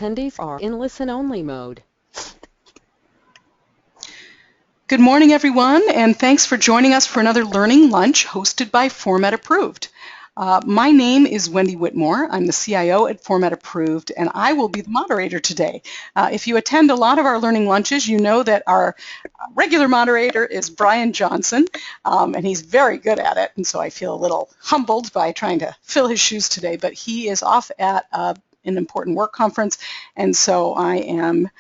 attendees are in listen-only mode. Good morning, everyone, and thanks for joining us for another Learning Lunch hosted by Format Approved. My name is Wendy Whitmore. I'm the CIO at Format Approved, and I will be the moderator today. If you attend a lot of our Learning Lunches, you know that our regular moderator is Brian Johnson, and he's very good at it, and so I feel a little humbled by trying to fill his shoes today, but he is off at an important work conference, and so I am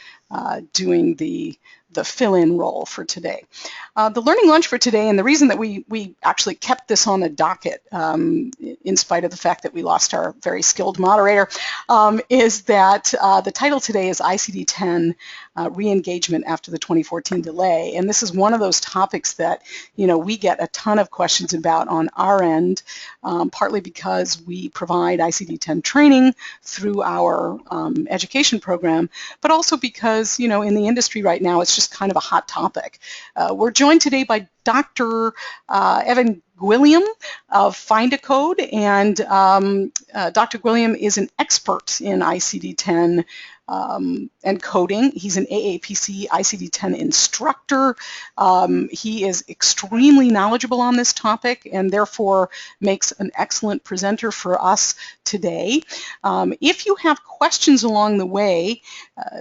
doing the fill-in role for today. The Learning Lunch for today, and the reason that we actually kept this on the docket, in spite of the fact that we lost our very skilled moderator, is that the title today is ICD-10 re-engagement after the 2014 delay. And this is one of those topics that, we get a ton of questions about on our end, partly because we provide ICD-10 training through our education program, but also because, in the industry right now, it's just kind of a hot topic. We're joined today by Dr. Evan Gwilliam of Instacode, and Dr. Gwilliam is an expert in ICD-10 and coding. He's an AAPC ICD-10 instructor. He is extremely knowledgeable on this topic and therefore makes an excellent presenter for us today. If you have questions along the way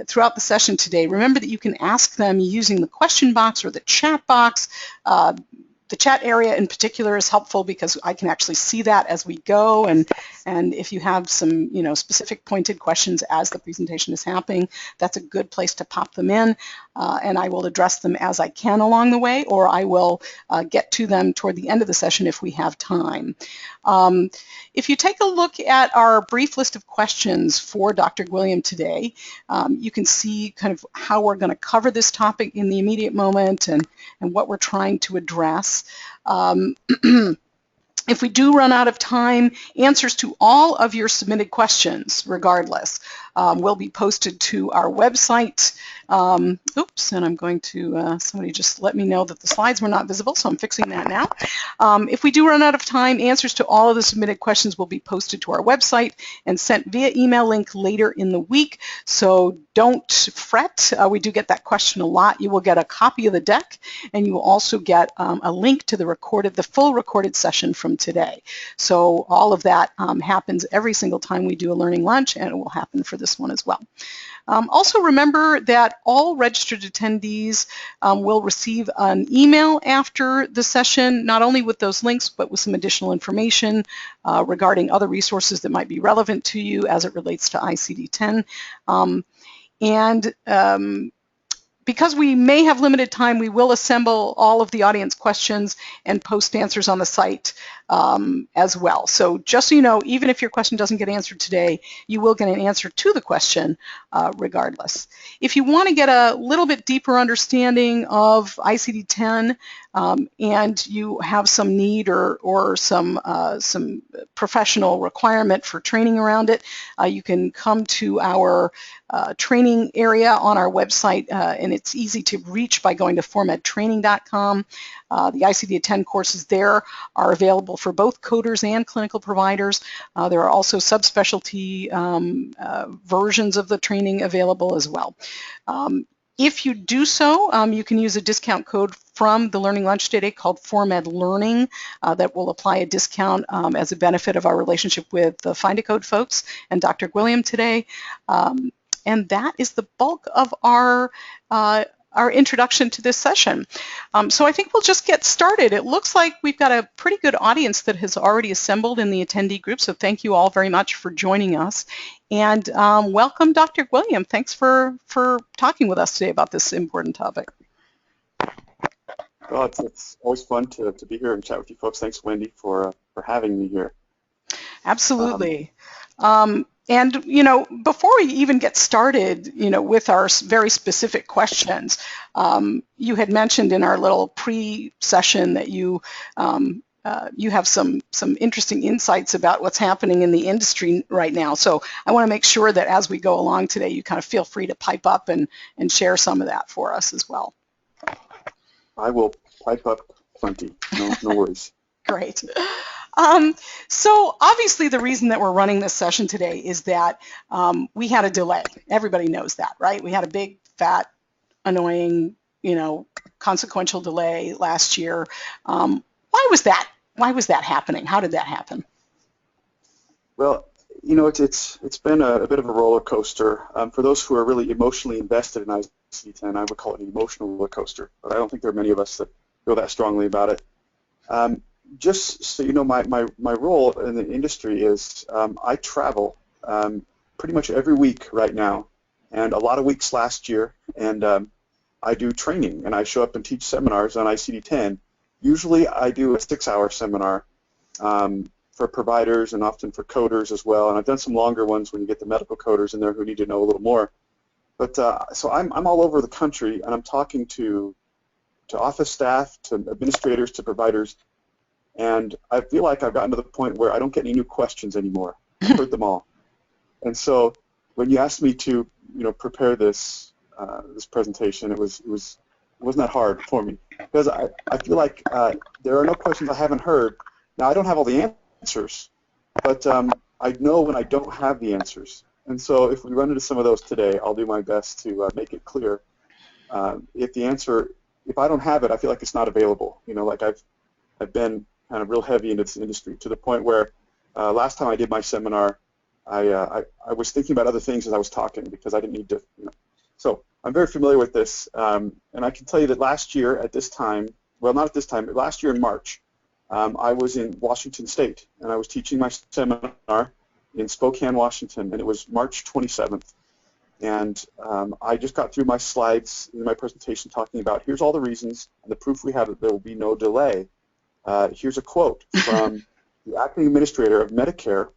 throughout the session today, remember that you can ask them using the question box or the chat box. The chat area in particular is helpful because I can actually see that as we go, and if you have some specific pointed questions as the presentation is happening, that's a good place to pop them in, and I will address them as I can along the way, or I will get to them toward the end of the session if we have time. If you take a look at our brief list of questions for Dr. Gwilliam today, you can see kind of how we're going to cover this topic in the immediate moment and what we're trying to address. If we do run out of time, answers to all of your submitted questions, regardless, will be posted to our website. Oops, and I'm going to, somebody just let me know that the slides were not visible, so I'm fixing that now. If we do run out of time, answers to all of the submitted questions will be posted to our website and sent via email link later in the week, so don't fret. We do get that question a lot. You will get a copy of the deck, and you will also get a link to the full recorded session from today. So all of that happens every single time we do a Learning Lunch, and it will happen for this one as well. Also remember that all registered attendees will receive an email after the session, not only with those links, but with some additional information regarding other resources that might be relevant to you as it relates to ICD-10. Because we may have limited time, we will assemble all of the audience questions and post answers on the site as well. So just so you know, even if your question doesn't get answered today, you will get an answer to the question regardless. If you want to get a little bit deeper understanding of ICD-10 and you have some need or some professional requirement for training around it, you can come to our training area on our website, and it's easy to reach by going to formattraining.com. The ICD-10 courses there are available for both coders and clinical providers. There are also subspecialty versions of the training available as well. If you do so, you can use a discount code from the Learning Lunch today called Format Learning that will apply a discount as a benefit of our relationship with the Instacode folks and Dr. Gwilliam today. And that is the bulk of our introduction to this session. So I think we'll just get started. It looks like we've got a pretty good audience that has already assembled in the attendee group, so thank you all very much for joining us. And welcome, Dr. Gwilliam. Thanks for talking with us today about this important topic. Well, it's always fun to be here and chat with you folks. Thanks, Wendy, for having me here. Absolutely. And, before we even get started, with our very specific questions, you had mentioned in our little pre-session that you have some interesting insights about what's happening in the industry right now. So I want to make sure that as we go along today, you kind of feel free to pipe up and share some of that for us as well. I will pipe up plenty. No worries. Great. So obviously the reason that we're running this session today is that we had a delay. Everybody knows that, right? We had a big, fat, annoying, consequential delay last year. Why was that? Why was that happening? How did that happen? Well, it's been a bit of a roller coaster. For those who are really emotionally invested in ICD-10, I would call it an emotional roller coaster, but I don't think there are many of us that feel that strongly about it. Just so you know, my role in the industry is I travel pretty much every week right now, and a lot of weeks last year, and I do training, and I show up and teach seminars on ICD-10. Usually I do a 6-hour seminar for providers and often for coders as well, and I've done some longer ones when you get the medical coders in there who need to know a little more. But so I'm all over the country, and I'm talking to office staff, to administrators, to providers, and I feel like I've gotten to the point where I don't get any new questions anymore. I've heard them all. And so when you asked me to prepare this this presentation, it wasn't that hard for me, because I feel like there are no questions I haven't heard. Now, I don't have all the answers, but I know when I don't have the answers. And so if we run into some of those today, I'll do my best to make it clear. If I don't have it, I feel like it's not available. Like I've been kind of real heavy into this industry to the point where last time I did my seminar, I was thinking about other things as I was talking because I didn't need to. So I'm very familiar with this, and I can tell you that last year at this time, well, not at this time, but last year in March, I was in Washington State, and I was teaching my seminar in Spokane, Washington, and it was March 27th. And I just got through my slides in my presentation talking about here's all the reasons and the proof we have that there will be no delay. Here's a quote from the acting administrator of Medicare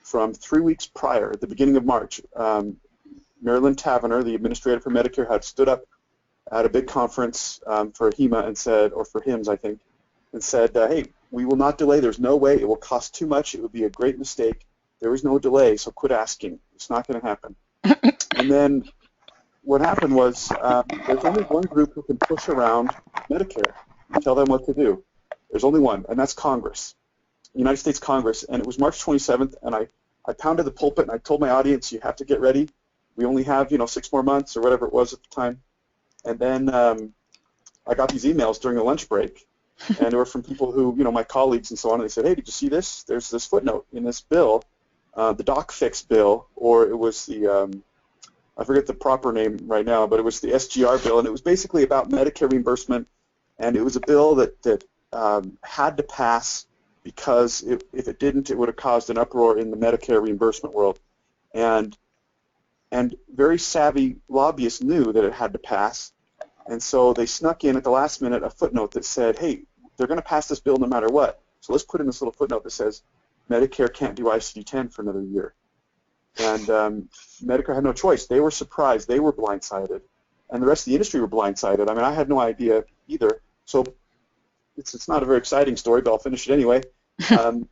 from 3 weeks prior, at the beginning of March. Marilyn Tavener, the administrator for Medicare, had stood up at a big conference for HEMA and said, or for HIMSS, I think, and said, hey, we will not delay. There's no way. It will cost too much. It would be a great mistake. There is no delay, so quit asking. It's not going to happen. And then what happened was there's only one group who can push around Medicare and tell them what to do. There's only one, and that's Congress, the United States Congress. And it was March 27th, and I pounded the pulpit, and I told my audience, you have to get ready. We only have, 6 more months or whatever it was at the time. And then I got these emails during the lunch break, and they were from people who, my colleagues and so on, and they said, hey, did you see this? There's this footnote in this bill, the Doc Fix bill, or it was the, I forget the proper name right now, but it was the SGR bill, and it was basically about Medicare reimbursement, and it was a bill that had to pass because if it didn't, it would have caused an uproar in the Medicare reimbursement world. And very savvy lobbyists knew that it had to pass, and so they snuck in at the last minute a footnote that said, hey, they're going to pass this bill no matter what, so let's put in this little footnote that says Medicare can't do ICD-10 for another year. And Medicare had no choice. They were surprised. They were blindsided. And the rest of the industry were blindsided. I mean, I had no idea either. So it's not a very exciting story, but I'll finish it anyway. Before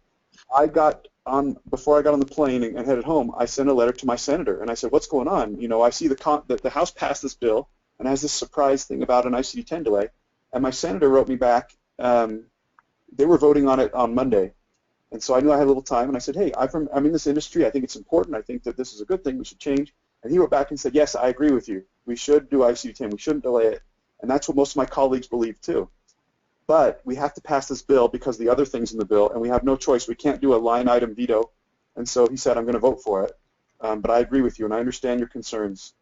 I got on the plane and headed home, I sent a letter to my senator, and I said, what's going on? I see the House passed this bill and has this surprise thing about an ICD-10 delay. And my senator wrote me back. They were voting on it on Monday. And so I knew I had a little time, and I said, hey, I'm in this industry. I think it's important. I think that this is a good thing. We should change. And he wrote back and said, yes, I agree with you. We should do ICD-10. We shouldn't delay it. And that's what most of my colleagues believe, too. But we have to pass this bill because of the other things in the bill, and we have no choice. We can't do a line-item veto. And so he said, I'm going to vote for it. But I agree with you, and I understand your concerns.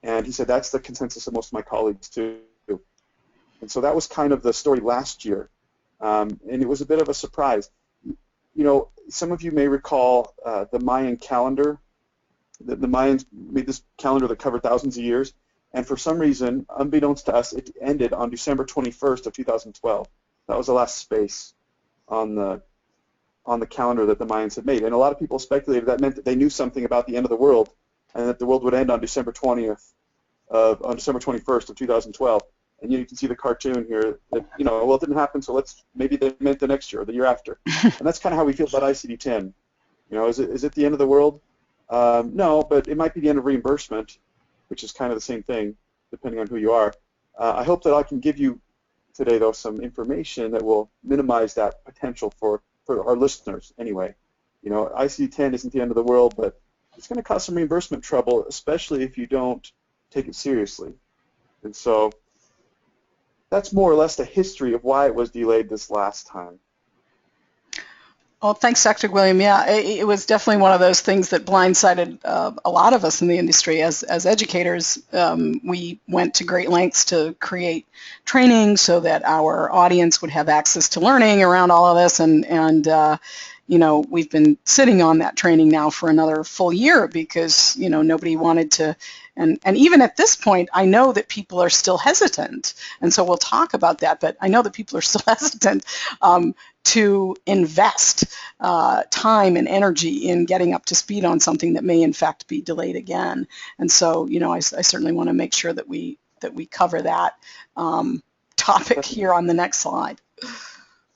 And he said, that's the consensus of most of my colleagues, too. And so that was kind of the story last year. And it was a bit of a surprise. Some of you may recall the Mayan calendar. The Mayans made this calendar that covered thousands of years, and for some reason, unbeknownst to us, it ended on December 21st of 2012. That was the last space on the calendar that the Mayans had made, and a lot of people speculated that meant that they knew something about the end of the world, and that the world would end on December 21st of 2012. And you can see the cartoon here that, well, it didn't happen, so maybe they meant the next year or the year after. And that's kind of how we feel about ICD-10. Is it the end of the world? No, but it might be the end of reimbursement, which is kind of the same thing, depending on who you are. I hope that I can give you today, though, some information that will minimize that potential for for our listeners anyway. You know, ICD-10 isn't the end of the world, but it's going to cause some reimbursement trouble, especially if you don't take it seriously. And so that's more or less the history of why it was delayed this last time. Well, thanks, Dr. Gwilliam. Yeah, it was definitely one of those things that blindsided a lot of us in the industry. As educators, we went to great lengths to create training so that our audience would have access to learning around all of this, and you know, we've been sitting on that training now for another full year because, you know, nobody wanted to, and even at this point, I know that people are still hesitant, and so we'll talk about that, but I know that people are still hesitant to invest time and energy in getting up to speed on something that may in fact be delayed again. And so, you know, I certainly want to make sure that we cover that topic here on the next slide.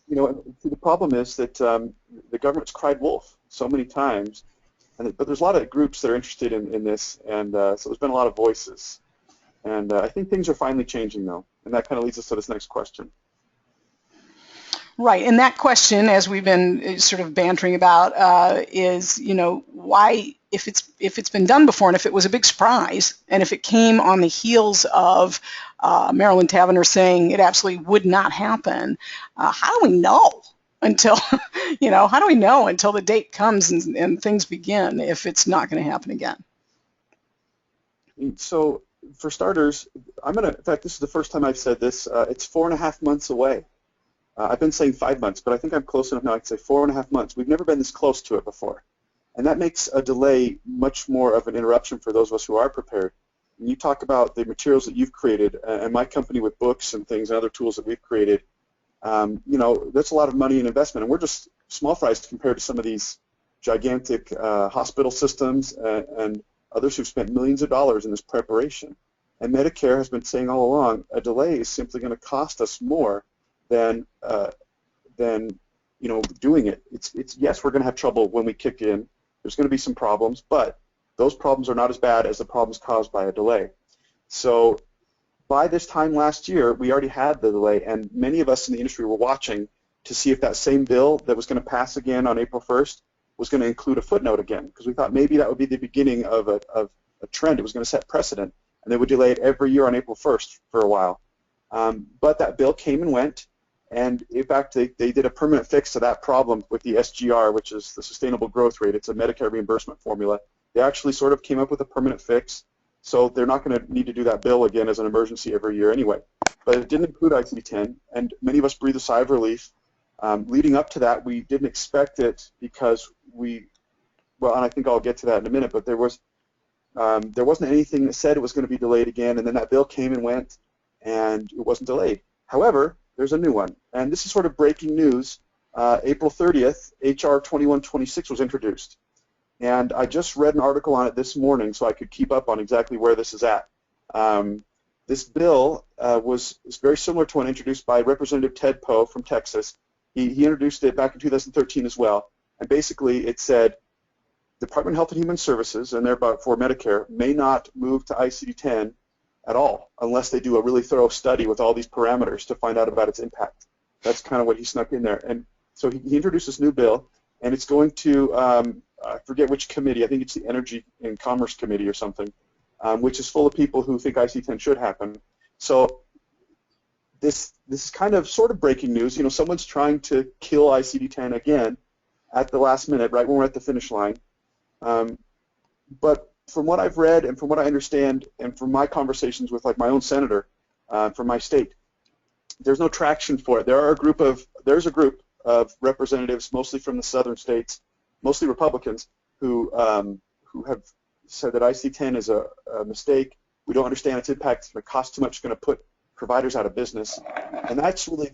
You know, the problem is that the government's cried wolf so many times, but there's a lot of groups that are interested in this, and so there's been a lot of voices. And I think things are finally changing, though, and that kind of leads us to this next question. Right, and that question, as we've been sort of bantering about, is, you know, why, if it's been done before, and if it was a big surprise, and if it came on the heels of Marilyn Tavenner saying it absolutely would not happen, how do we know until, you know, how do we know until the date comes and things begin if it's not going to happen again? So, for starters, in fact, this is the first time I've said this, it's 4.5 months away. I've been saying 5 months, but I think I'm close enough now. I can say 4.5 months. We've never been this close to it before. And that makes a delay much more of an interruption for those of us who are prepared. When you talk about the materials that you've created, and my company with books and things and other tools that we've created, you know, that's a lot of money and investment. And we're just small fries compared to some of these gigantic hospital systems and others who've spent millions of dollars in this preparation. And Medicare has been saying all along, a delay is simply going to cost us more than you know, doing it. It's yes, we're going to have trouble when we kick in. There's going to be some problems, but those problems are not as bad as the problems caused by a delay. So by this time last year, we already had the delay, and many of us in the industry were watching to see if that same bill that was going to pass again on April 1st was going to include a footnote again, because we thought maybe that would be the beginning of a trend. It was going to set precedent, and they would delay it every year on April 1st for a while. But that bill came and went, and in fact, they did a permanent fix to that problem with the SGR, which is the sustainable growth rate. It's a Medicare reimbursement formula. They actually sort of came up with a permanent fix, so they're not going to need to do that bill again as an emergency every year anyway. But it didn't include ICD-10, and many of us breathed a sigh of relief. Leading up to that, we didn't expect it because well, and I think I'll get to that in a minute, but there wasn't anything that said it was going to be delayed again, and then that bill came and went, and it wasn't delayed. However, there's a new one, and this is sort of breaking news. April 30th, HR 2126 was introduced, and I just read an article on it this morning so I could keep up on exactly where this is at. This bill is very similar to one introduced by Representative Ted Poe from Texas. He introduced it back in 2013 as well, and basically it said Department of Health and Human Services, and thereby for Medicare, may not move to ICD-10 at all unless they do a really thorough study with all these parameters to find out about its impact. That's kind of what he snuck in there. And so he introduced this new bill, and it's going to, I forget which committee, I think it's the Energy and Commerce Committee or something, which is full of people who think ICD-10 should happen. So this is kind of sort of breaking news. You know, someone's trying to kill ICD-10 again at the last minute, right when we're at the finish line. But from what I've read and from what I understand and from my conversations with like my own senator from my state, there's no traction for it. There's a group of representatives, mostly from the southern states, mostly Republicans, who have said that ICD-10 is a mistake. We don't understand its impact. It's going to cost too much. It's going to put providers out of business. And that's really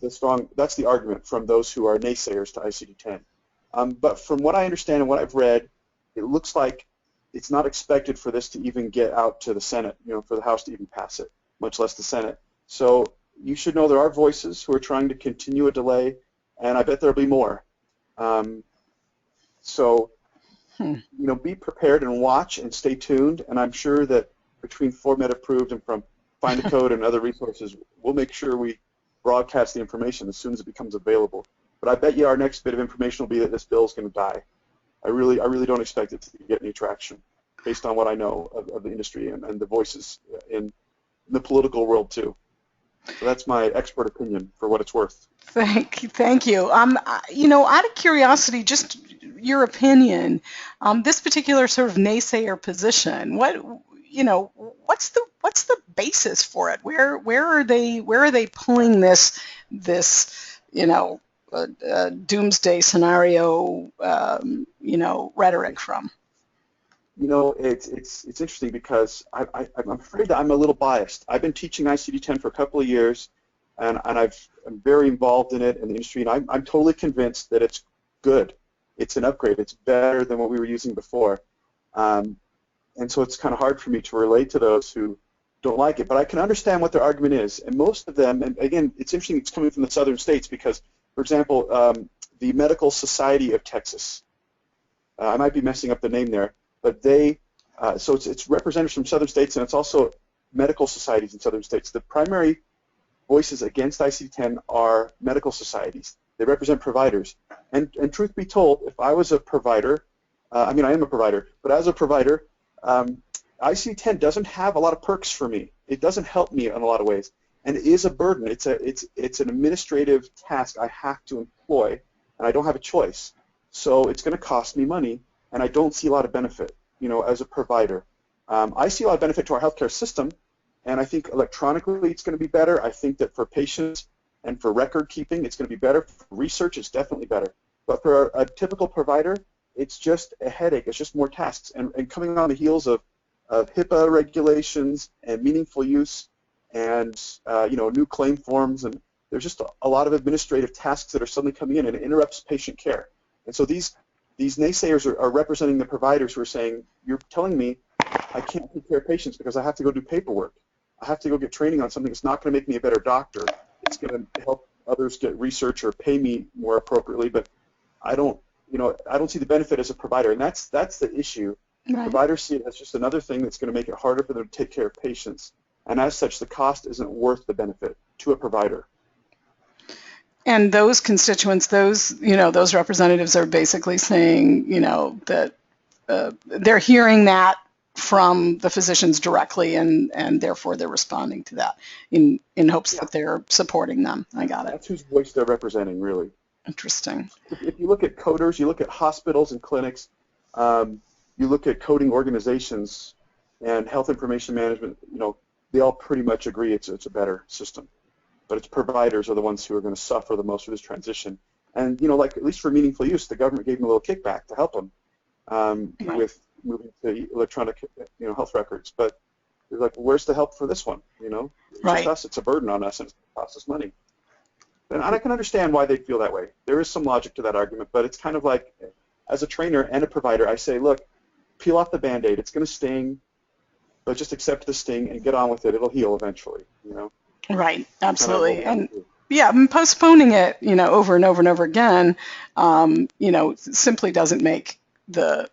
that's the argument from those who are naysayers to ICD-10. But from what I understand and what I've read, it looks like it's not expected for this to even get out to the Senate, you know, for the House to even pass it, much less the Senate. So you should know there are voices who are trying to continue a delay, and I bet there'll be more. So, you know, be prepared and watch and stay tuned, and I'm sure that between Format Approved and from Find a Code and other resources, we'll make sure we broadcast the information as soon as it becomes available. But I bet you our next bit of information will be that this bill is going to die. I really don't expect it to get any traction based on what I know of the industry and the voices in the political world too. So that's my expert opinion for what it's worth. Thank you. Out of curiosity, just your opinion, this particular sort of naysayer position, what's the basis for it? Where are they pulling this doomsday scenario rhetoric from? It's interesting because I'm afraid that I'm a little biased. I've been teaching ICD-10 for a couple of years, and I'm very involved in it in the industry, and I'm totally convinced that it's good. It's an upgrade. It's better than what we were using before. And so it's kind of hard for me to relate to those who don't like it, but I can understand what their argument is. And most of them, and again, it's interesting it's coming from the southern states because, for example, the Medical Society of Texas, I might be messing up the name there, but so it's representatives from southern states, and it's also medical societies in southern states. The primary voices against ICD-10 are medical societies. They represent providers. And truth be told, if I was a provider, I am a provider, but as a provider, ICD-10 doesn't have a lot of perks for me. It doesn't help me in a lot of ways, and it is a burden. It's an administrative task I have to employ, and I don't have a choice. So it's going to cost me money, and I don't see a lot of benefit, as a provider. I see a lot of benefit to our healthcare system, and I think electronically it's going to be better. I think that for patients and for record keeping, it's going to be better. For research, it's definitely better. But for a typical provider, it's just a headache. It's just more tasks. And coming on the heels of HIPAA regulations and meaningful use and new claim forms, and there's just a lot of administrative tasks that are suddenly coming in, and it interrupts patient care. And so these naysayers are representing the providers who are saying, you're telling me I can't take care of patients because I have to go do paperwork. I have to go get training on something that's not going to make me a better doctor. It's going to help others get research or pay me more appropriately, but I don't see the benefit as a provider, and that's the issue. Right. Providers see it as just another thing that's going to make it harder for them to take care of patients, and as such, the cost isn't worth the benefit to a provider. And those constituents, those representatives are basically saying, that they're hearing that from the physicians directly, and therefore they're responding to that in hopes that they're supporting them. I got it. That's whose voice they're representing, really. Interesting. If you look at coders, you look at hospitals and clinics, you look at coding organizations and health information management, they all pretty much agree it's a better system. But it's providers are the ones who are going to suffer the most with this transition. And, at least for meaningful use, the government gave them a little kickback to help them with moving to electronic, health records. But they're like, well, where's the help for this one? It's Right. just us. It's a burden on us, and it's going to cost us money. And I can understand why they feel that way. There is some logic to that argument, but it's kind of like, as a trainer and a provider, I say, look, peel off the Band-Aid. It's going to sting, but just accept the sting and get on with it. It'll heal eventually, Right, absolutely. Kind of And postponing it, over and over and over again, simply doesn't make the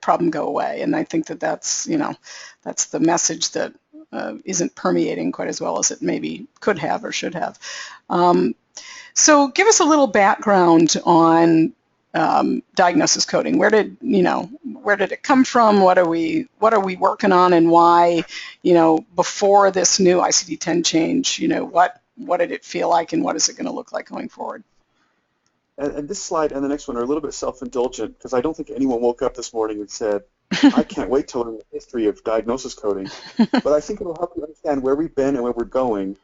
problem go away. And I think that's the message that isn't permeating quite as well as it maybe could have or should have. So give us a little background on diagnosis coding. Where did it come from? What are we working on, and why? Before this new ICD-10 change, what did it feel like, and what is it going to look like going forward? And this slide and the next one are a little bit self-indulgent because I don't think anyone woke up this morning and said, I can't wait to learn the history of diagnosis coding. But I think it will help you understand where we've been and where we're going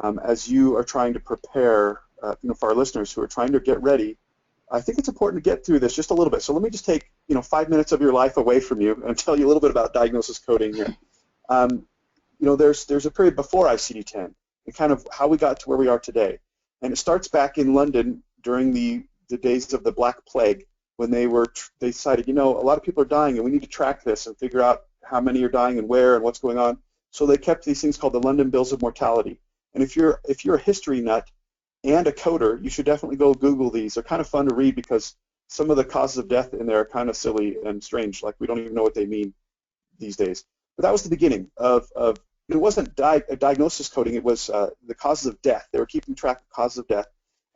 as you are trying to prepare, for our listeners who are trying to get ready. I think it's important to get through this just a little bit. So let me just take 5 minutes of your life away from you and tell you a little bit about diagnosis coding here. There's a period before ICD-10 and kind of how we got to where we are today. And it starts back in London during the days of the Black Plague when they decided, a lot of people are dying and we need to track this and figure out how many are dying and where and what's going on. So they kept these things called the London Bills of Mortality. And if you're a history nut and a coder, you should definitely go Google these. They're kind of fun to read because some of the causes of death in there are kind of silly and strange. Like we don't even know what they mean these days. But that was the beginning of it wasn't diagnosis coding. It was the causes of death. They were keeping track of causes of death.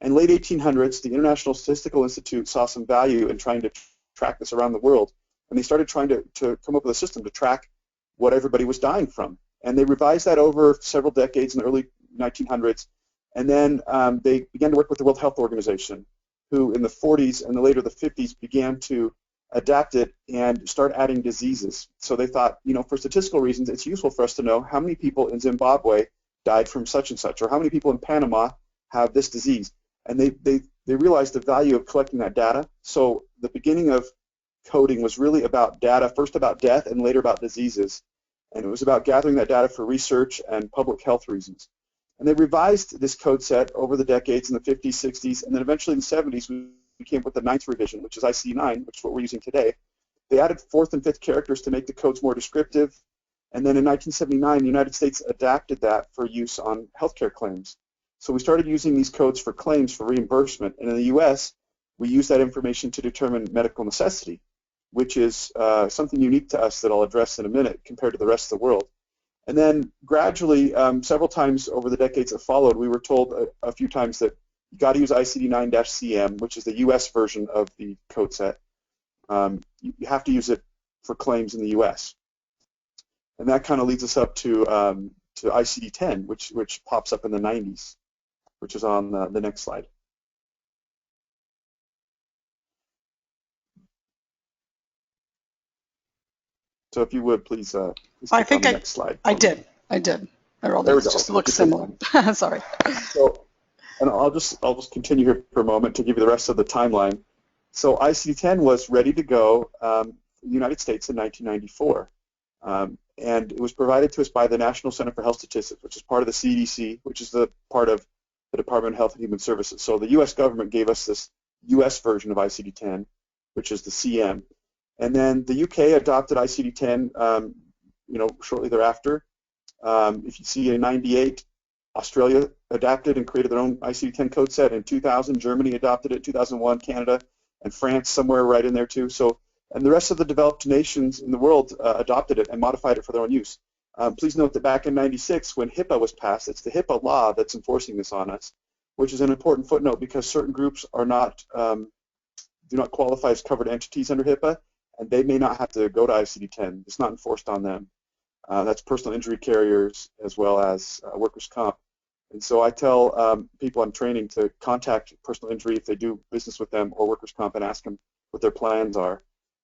And late 1800s, the International Statistical Institute saw some value in trying to track this around the world, and they started trying to come up with a system to track what everybody was dying from. And they revised that over several decades in the early 1900s, and then they began to work with the World Health Organization, who in the 40s and later the 50s began to adapt it and start adding diseases. So they thought, for statistical reasons, it's useful for us to know how many people in Zimbabwe died from such and such, or how many people in Panama have this disease. And they realized the value of collecting that data. So the beginning of coding was really about data, first about death and later about diseases. And it was about gathering that data for research and public health reasons. And they revised this code set over the decades in the 50s, 60s, and then eventually in the 70s we came up with the 9th revision, which is ICD-10, which is what we're using today. They added 4th and 5th characters to make the codes more descriptive. And then in 1979, the United States adapted that for use on healthcare claims. So we started using these codes for claims for reimbursement. And in the US, we use that information to determine medical necessity, which is something unique to us that I'll address in a minute compared to the rest of the world. And then gradually, several times over the decades that followed, we were told a few times that you got to use ICD-9-CM, which is the US version of the code set. You have to use it for claims in the US. And that kind of leads us up to ICD-10, which pops up in the 90s, which is on the next slide. So if you would, please I think on the next slide. I did. I rolled it. It just looks similar. Sorry. So, and I'll just continue here for a moment to give you the rest of the timeline. So ICD-10 was ready to go in the United States in 1994. And it was provided to us by the National Center for Health Statistics, which is part of the CDC, which is the part of the Department of Health and Human Services. So the U.S. government gave us this U.S. version of ICD-10, which is the CM. And then the UK adopted ICD-10, shortly thereafter. If you see in '98, Australia adapted and created their own ICD-10 code set. In 2000, Germany adopted it. 2001, Canada, and France somewhere right in there too. So, and the rest of the developed nations in the world adopted it and modified it for their own use. Please note that back in '96, when HIPAA was passed, it's the HIPAA law that's enforcing this on us, which is an important footnote because certain groups are not do not qualify as covered entities under HIPAA, and they may not have to go to ICD-10. It's not enforced on them. That's personal injury carriers as well as workers' comp. And so I tell people I'm training to contact personal injury if they do business with them or workers' comp and ask them what their plans are.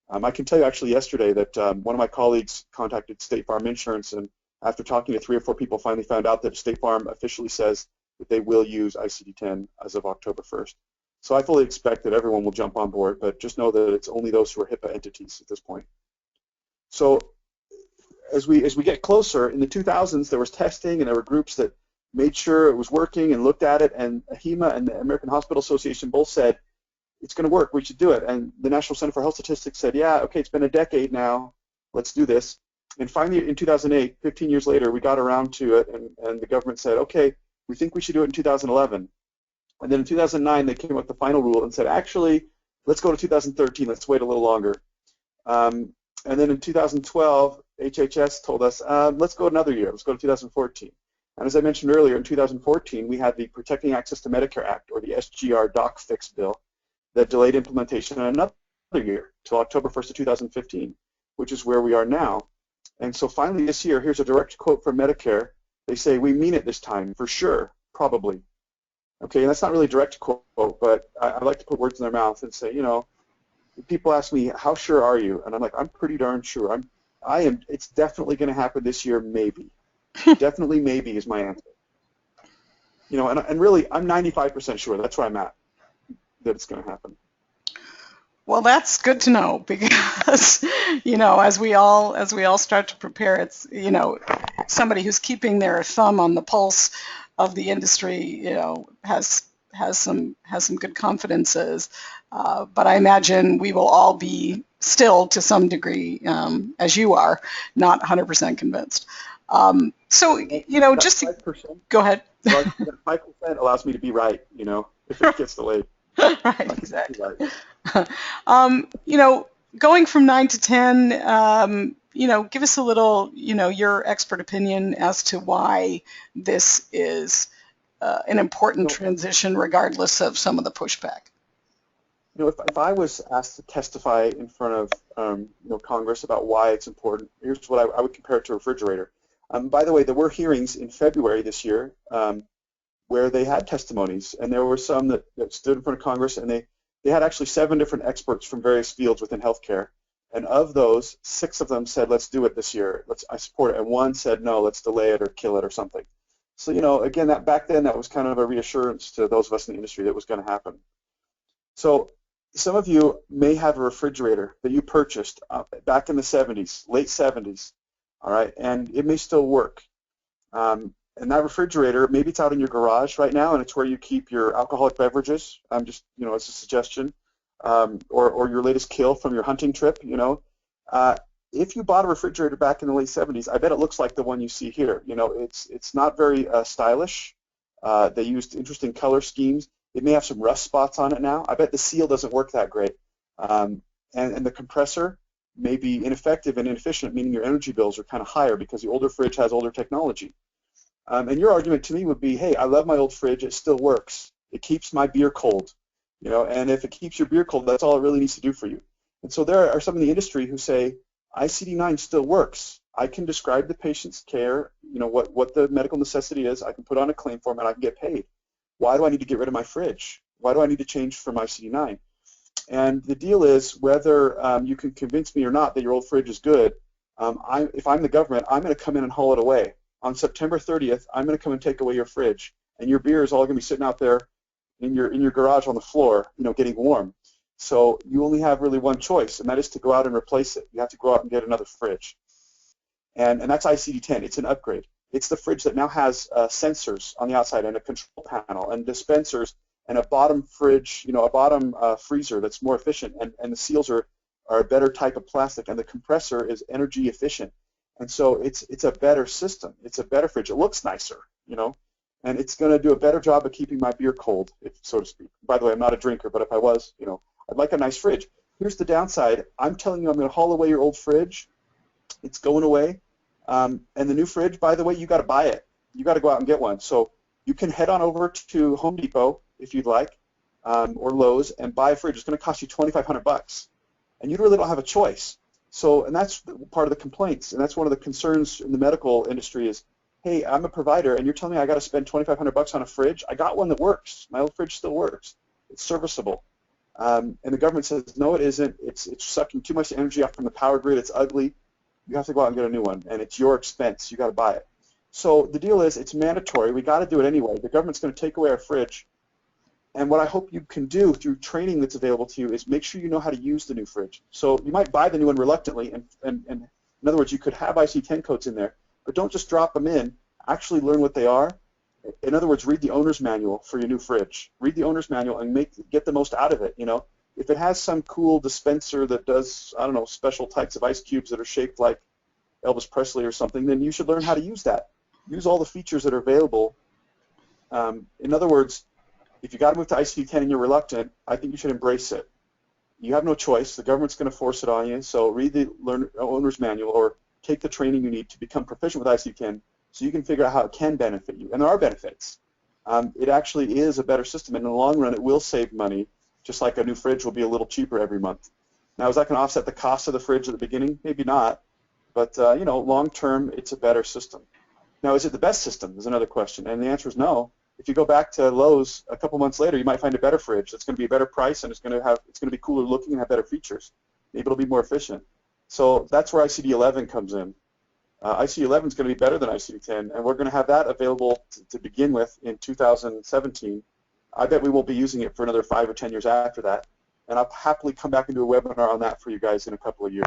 I can tell you actually yesterday that one of my colleagues contacted State Farm Insurance, and after talking to 3 or 4 people, finally found out that State Farm officially says that they will use ICD-10 as of October 1st. So I fully expect that everyone will jump on board, but just know that it's only those who are HIPAA entities at this point. So as we get closer, in the 2000s, there was testing, and there were groups that made sure it was working and looked at it, and HEMA and the American Hospital Association both said, it's going to work, we should do it. And the National Center for Health Statistics said, yeah, okay, it's been a decade now, let's do this. And finally, in 2008, 15 years later, we got around to it, and the government said, okay, we think we should do it in 2011. And then in 2009, they came up with the final rule and said, actually, let's go to 2013, let's wait a little longer. And then in 2012, HHS told us, let's go another year, let's go to 2014. And as I mentioned earlier, in 2014, we had the Protecting Access to Medicare Act, or the SGR Doc Fix bill, that delayed implementation another year, till October 1st of 2015, which is where we are now. And so finally this year, here's a direct quote from Medicare. They say, we mean it this time, for sure, probably. Okay, and that's not really a direct quote, but I like to put words in their mouth and say, people ask me, how sure are you? And I'm like, I'm pretty darn sure. I am. It's definitely going to happen this year, maybe. Definitely maybe is my answer. And really, I'm 95% sure. That's where I'm at, that it's going to happen. Well, that's good to know because, as we all start to prepare, it's, somebody who's keeping their thumb on the pulse of the industry, has some good confidences. But I imagine we will all be still, to some degree, as you are, not 100% convinced. So, just to, 5%, go ahead. 5% allows me to be right, if it gets delayed. Right, exactly. Going from 9 to 10, give us a little, your expert opinion as to why this is an important transition regardless of some of the pushback. If I was asked to testify in front of Congress about why it's important, here's what I would compare it to a refrigerator. By the way, there were hearings in February this year where they had testimonies, and there were some that stood in front of Congress, and they had actually 7 different experts from various fields within healthcare. And of those, 6 of them said, let's do it this year. I support it. And 1 said, no, let's delay it or kill it or something. So, again, back then that was kind of a reassurance to those of us in the industry that it was going to happen. So some of you may have a refrigerator that you purchased back in the 70s, late 70s, all right, and it may still work. And that refrigerator, maybe it's out in your garage right now, and it's where you keep your alcoholic beverages. Just, as a suggestion, or your latest kill from your hunting trip. If you bought a refrigerator back in the late 70s, I bet it looks like the one you see here. It's not very stylish. They used interesting color schemes. It may have some rust spots on it now. I bet the seal doesn't work that great. And the compressor may be ineffective and inefficient, meaning your energy bills are kind of higher because the older fridge has older technology. And your argument to me would be, hey, I love my old fridge. It still works. It keeps my beer cold. And if it keeps your beer cold, that's all it really needs to do for you. And so there are some in the industry who say, ICD-10 still works. I can describe the patient's care, what the medical necessity is. I can put on a claim form and I can get paid. Why do I need to get rid of my fridge? Why do I need to change from ICD-9? And the deal is whether you can convince me or not that your old fridge is good, if I'm the government, I'm going to come in and haul it away. On September 30th, I'm going to come and take away your fridge, and your beer is all going to be sitting out there in your garage on the floor, getting warm. So you only have really one choice, and that is to go out and replace it. You have to go out and get another fridge. And that's ICD-10. It's an upgrade. It's the fridge that now has sensors on the outside and a control panel and dispensers and a bottom fridge, a bottom freezer that's more efficient, and the seals are a better type of plastic, and the compressor is energy efficient. And so it's a better system. It's a better fridge. It looks nicer, and it's going to do a better job of keeping my beer cold, so to speak. By the way, I'm not a drinker, but if I was, I'd like a nice fridge. Here's the downside. I'm telling you I'm going to haul away your old fridge. It's going away. And the new fridge, by the way, you got to buy it. You got to go out and get one. So you can head on over to Home Depot if you'd like, or Lowe's, and buy a fridge. It's going to cost you $2,500, and you really don't have a choice. So, and that's part of the complaints, and that's one of the concerns in the medical industry is, hey, I'm a provider, and you're telling me I got to spend $2,500 on a fridge? I got one that works. My old fridge still works. It's serviceable. And the government says, no, it isn't. It's sucking too much energy off from the power grid. It's ugly. You have to go out and get a new one, and it's your expense. You got to buy it. So the deal is it's mandatory. We got to do it anyway. The government's going to take away our fridge. And what I hope you can do through training that's available to you is make sure you know how to use the new fridge. So you might buy the new one reluctantly, and in other words, you could have ICD-10 codes in there, but don't just drop them in. Actually learn what they are. In other words, read the owner's manual for your new fridge. Read the owner's manual and get the most out of it. If it has some cool dispenser that does, I don't know, special types of ice cubes that are shaped like Elvis Presley or something, then you should learn how to use that. Use all the features that are available. In other words, if you got to move to ICD-10 and you're reluctant, I think you should embrace it. You have no choice. The government's going to force it on you. So read the owner's manual or take the training you need to become proficient with ICD-10 so you can figure out how it can benefit you. And there are benefits. It actually is a better system. And in the long run, it will save money, just like a new fridge will be a little cheaper every month. Now, is that going to offset the cost of the fridge at the beginning? Maybe not. But, long term, it's a better system. Now, is it the best system is another question. And the answer is no. If you go back to Lowe's a couple months later, you might find a better fridge that's going to be a better price, and it's going to be cooler looking and have better features. Maybe it'll be more efficient. So that's where ICD-11 comes in. ICD-11 is going to be better than ICD-10, and we're going to have that available to begin with in 2017. I bet we won't be using it for another 5 or 10 years after that, and I'll happily come back and do a webinar on that for you guys in a couple of years.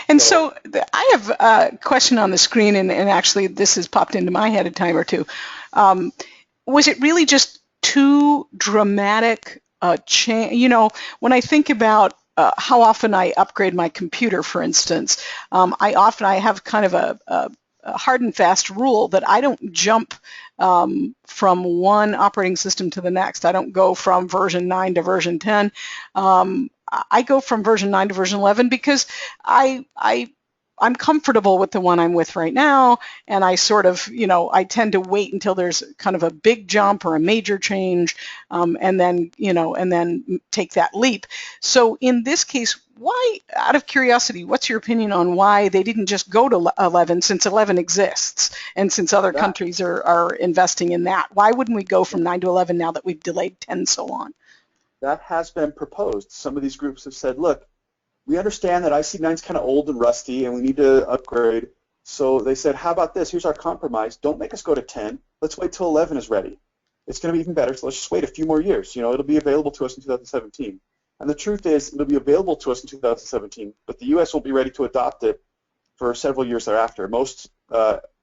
And so I have a question on the screen, and actually this has popped into my head a time or two. Was it really just too dramatic a change? When I think about how often I upgrade my computer, for instance, I have kind of a hard and fast rule that I don't jump from one operating system to the next. I don't go from version 9 to version 10. I go from version 9 to version 11 because I I'm comfortable with the one I'm with right now, and I sort of, I tend to wait until there's kind of a big jump or a major change, and then, and then take that leap. So in this case, why, out of curiosity, what's your opinion on why they didn't just go to 11, since 11 exists, and since other countries are investing in that? Why wouldn't we go from 9 to 11 now that we've delayed 10 so long? That has been proposed. Some of these groups have said, look, we understand that ICD-9 is kind of old and rusty and we need to upgrade. So they said, how about this? Here's our compromise. Don't make us go to 10. Let's wait till 11 is ready. It's going to be even better, so let's just wait a few more years. It'll be available to us in 2017. And the truth is, it'll be available to us in 2017, but the U.S. won't be ready to adopt it for several years thereafter. Most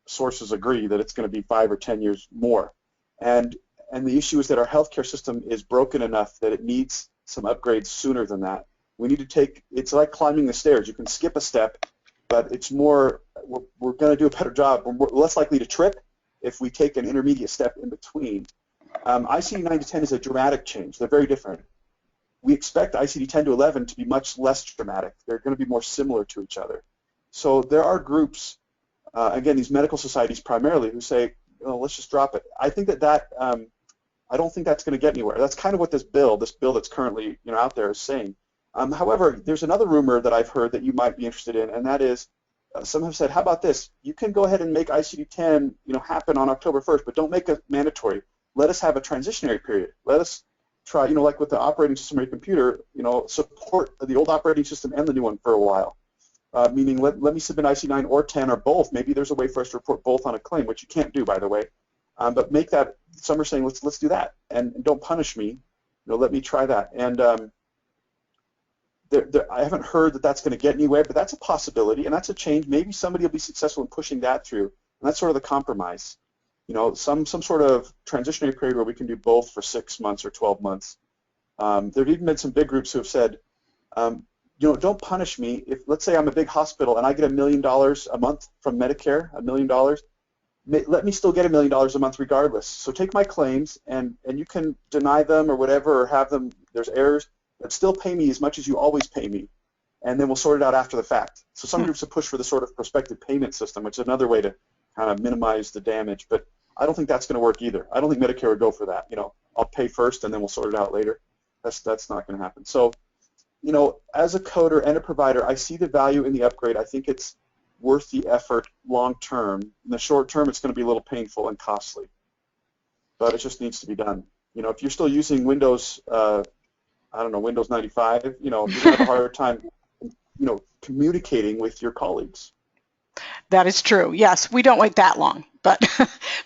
sources agree that it's going to be 5 or 10 years more. And the issue is that our healthcare system is broken enough that it needs some upgrades sooner than that. We need to it's like climbing the stairs. You can skip a step, but it's more, we're going to do a better job. We're less likely to trip if we take an intermediate step in between. ICD-9 to 10 is a dramatic change. They're very different. We expect ICD-10 to 11 to be much less dramatic. They're going to be more similar to each other. So there are groups, again, these medical societies primarily, who say, let's just drop it. I think that I don't think that's going to get anywhere. That's kind of what this bill that's currently out there is saying. However, there's another rumor that I've heard that you might be interested in, and that is, some have said, how about this? You can go ahead and make ICD-10 happen on October 1st, but don't make it mandatory. Let us have a transitionary period. Let us try, like with the operating system of your computer, support the old operating system and the new one for a while. Meaning, let me submit ICD-9 or 10 or both. Maybe there's a way for us to report both on a claim, which you can't do, by the way. But make that. Some are saying, let's do that, and don't punish me. Let me try that. And I haven't heard that that's going to get anywhere, but that's a possibility, and that's a change. Maybe somebody will be successful in pushing that through, and that's sort of the compromise. Some sort of transitionary period where we can do both for 6 months or 12 months. There have even been some big groups who have said, don't punish me. If, let's say I'm a big hospital and I get $1 million a month from Medicare, $1 million, let me still get $1 million a month regardless. So take my claims and you can deny them or whatever, or have them, there's errors, but still pay me as much as you always pay me, and then we'll sort it out after the fact. So some groups have pushed for the sort of prospective payment system, which is another way to kind of minimize the damage, but I don't think that's going to work either. I don't think Medicare would go for that. I'll pay first and then we'll sort it out later. That's not going to happen. So, as a coder and a provider, I see the value in the upgrade. I think it's worth the effort long term. In the short term, it's going to be a little painful and costly, but it just needs to be done. If you're still using Windows, Windows 95, you're going to have a harder time, communicating with your colleagues. That is true. Yes, we don't wait that long, but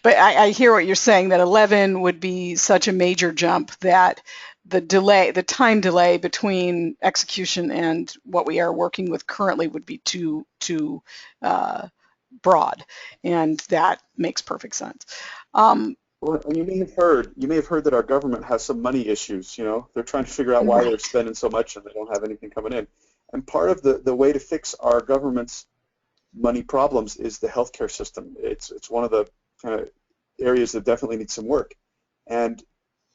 but I hear what you're saying, that 11 would be such a major jump that the time delay between execution and what we are working with currently would be too broad, and that makes perfect sense. Well, and you may have heard that our government has some money issues. They're trying to figure out why they're spending so much and they don't have anything coming in. And part of the way to fix our government's money problems is the healthcare system. It's one of the kind of areas that definitely needs some work. And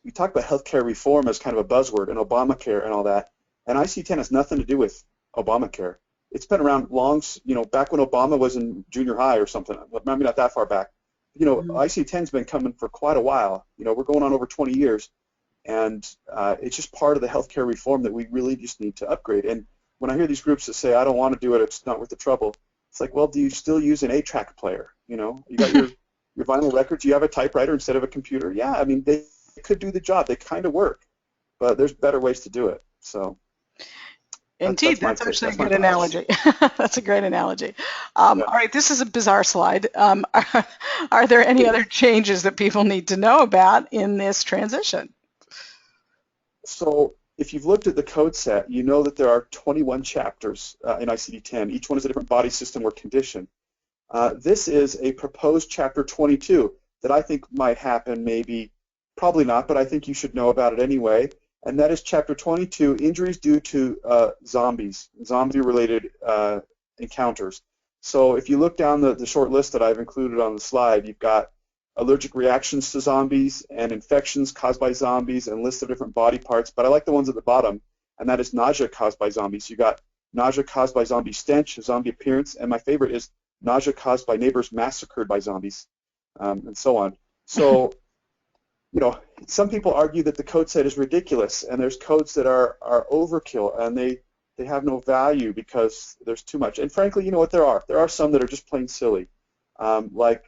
we talk about healthcare reform as kind of a buzzword, and Obamacare and all that. And ICD-10 has nothing to do with Obamacare. It's been around long, back when Obama was in junior high or something. Maybe not that far back. ICD-10's been coming for quite a while. We're going on over 20 years, and it's just part of the healthcare reform that we really just need to upgrade. And when I hear these groups that say, I don't want to do it, it's not worth the trouble, it's like, well, do you still use an 8-track player? You got your vinyl records, you have a typewriter instead of a computer. Yeah, I mean, they could do the job. They kind of work, but there's better ways to do it. So. Indeed, that's actually a good analogy. That's a great analogy. All right, this is a bizarre slide. Are there any other changes that people need to know about in this transition? So if you've looked at the code set, you know that there are 21 chapters in ICD-10. Each one is a different body system or condition. This is a proposed chapter 22 that I think might happen, maybe, probably not, but I think you should know about it anyway. And that is Chapter 22, Injuries Due to Zombie-Related Encounters. So if you look down the short list that I've included on the slide, you've got allergic reactions to zombies and infections caused by zombies and lists of different body parts, but I like the ones at the bottom, and that is nausea caused by zombies. You've got nausea caused by zombie stench, zombie appearance, and my favorite is nausea caused by neighbors massacred by zombies, and so on. So, some people argue that the code set is ridiculous, and there's codes that are overkill, and they have no value because there's too much. And frankly, you know what, there are some that are just plain silly. But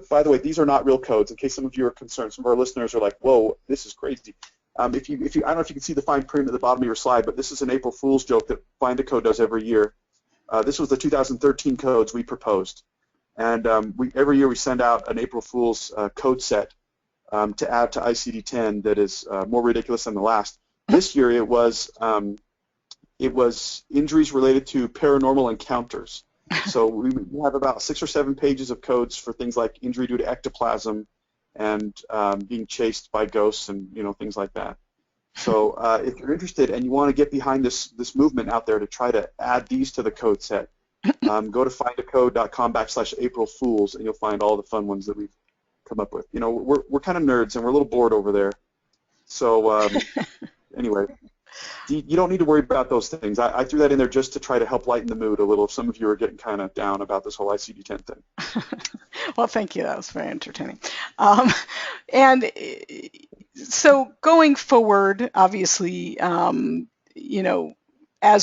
by the way, these are not real codes. In case some of you are concerned, some of our listeners are like, "Whoa, this is crazy." If you, I don't know if you can see the fine print at the bottom of your slide, but this is an April Fool's joke that Find-A-Code does every year. This was the 2013 codes we proposed, and every year we send out an April Fool's code set to add to ICD-10 that is more ridiculous than the last. This year it was injuries related to paranormal encounters. So we have about 6 or 7 pages of codes for things like injury due to ectoplasm and being chased by ghosts and things like that. So if you're interested and you want to get behind this movement out there to try to add these to the code set, go to findacode.com/AprilFools and you'll find all the fun ones that we've come up with. We're kind of nerds and we're a little bored over there. So anyway. You don't need to worry about those things. I threw that in there just to try to help lighten the mood a little if some of you are getting kind of down about this whole ICD-10 thing. Well, thank you. That was very entertaining. And so going forward, obviously, as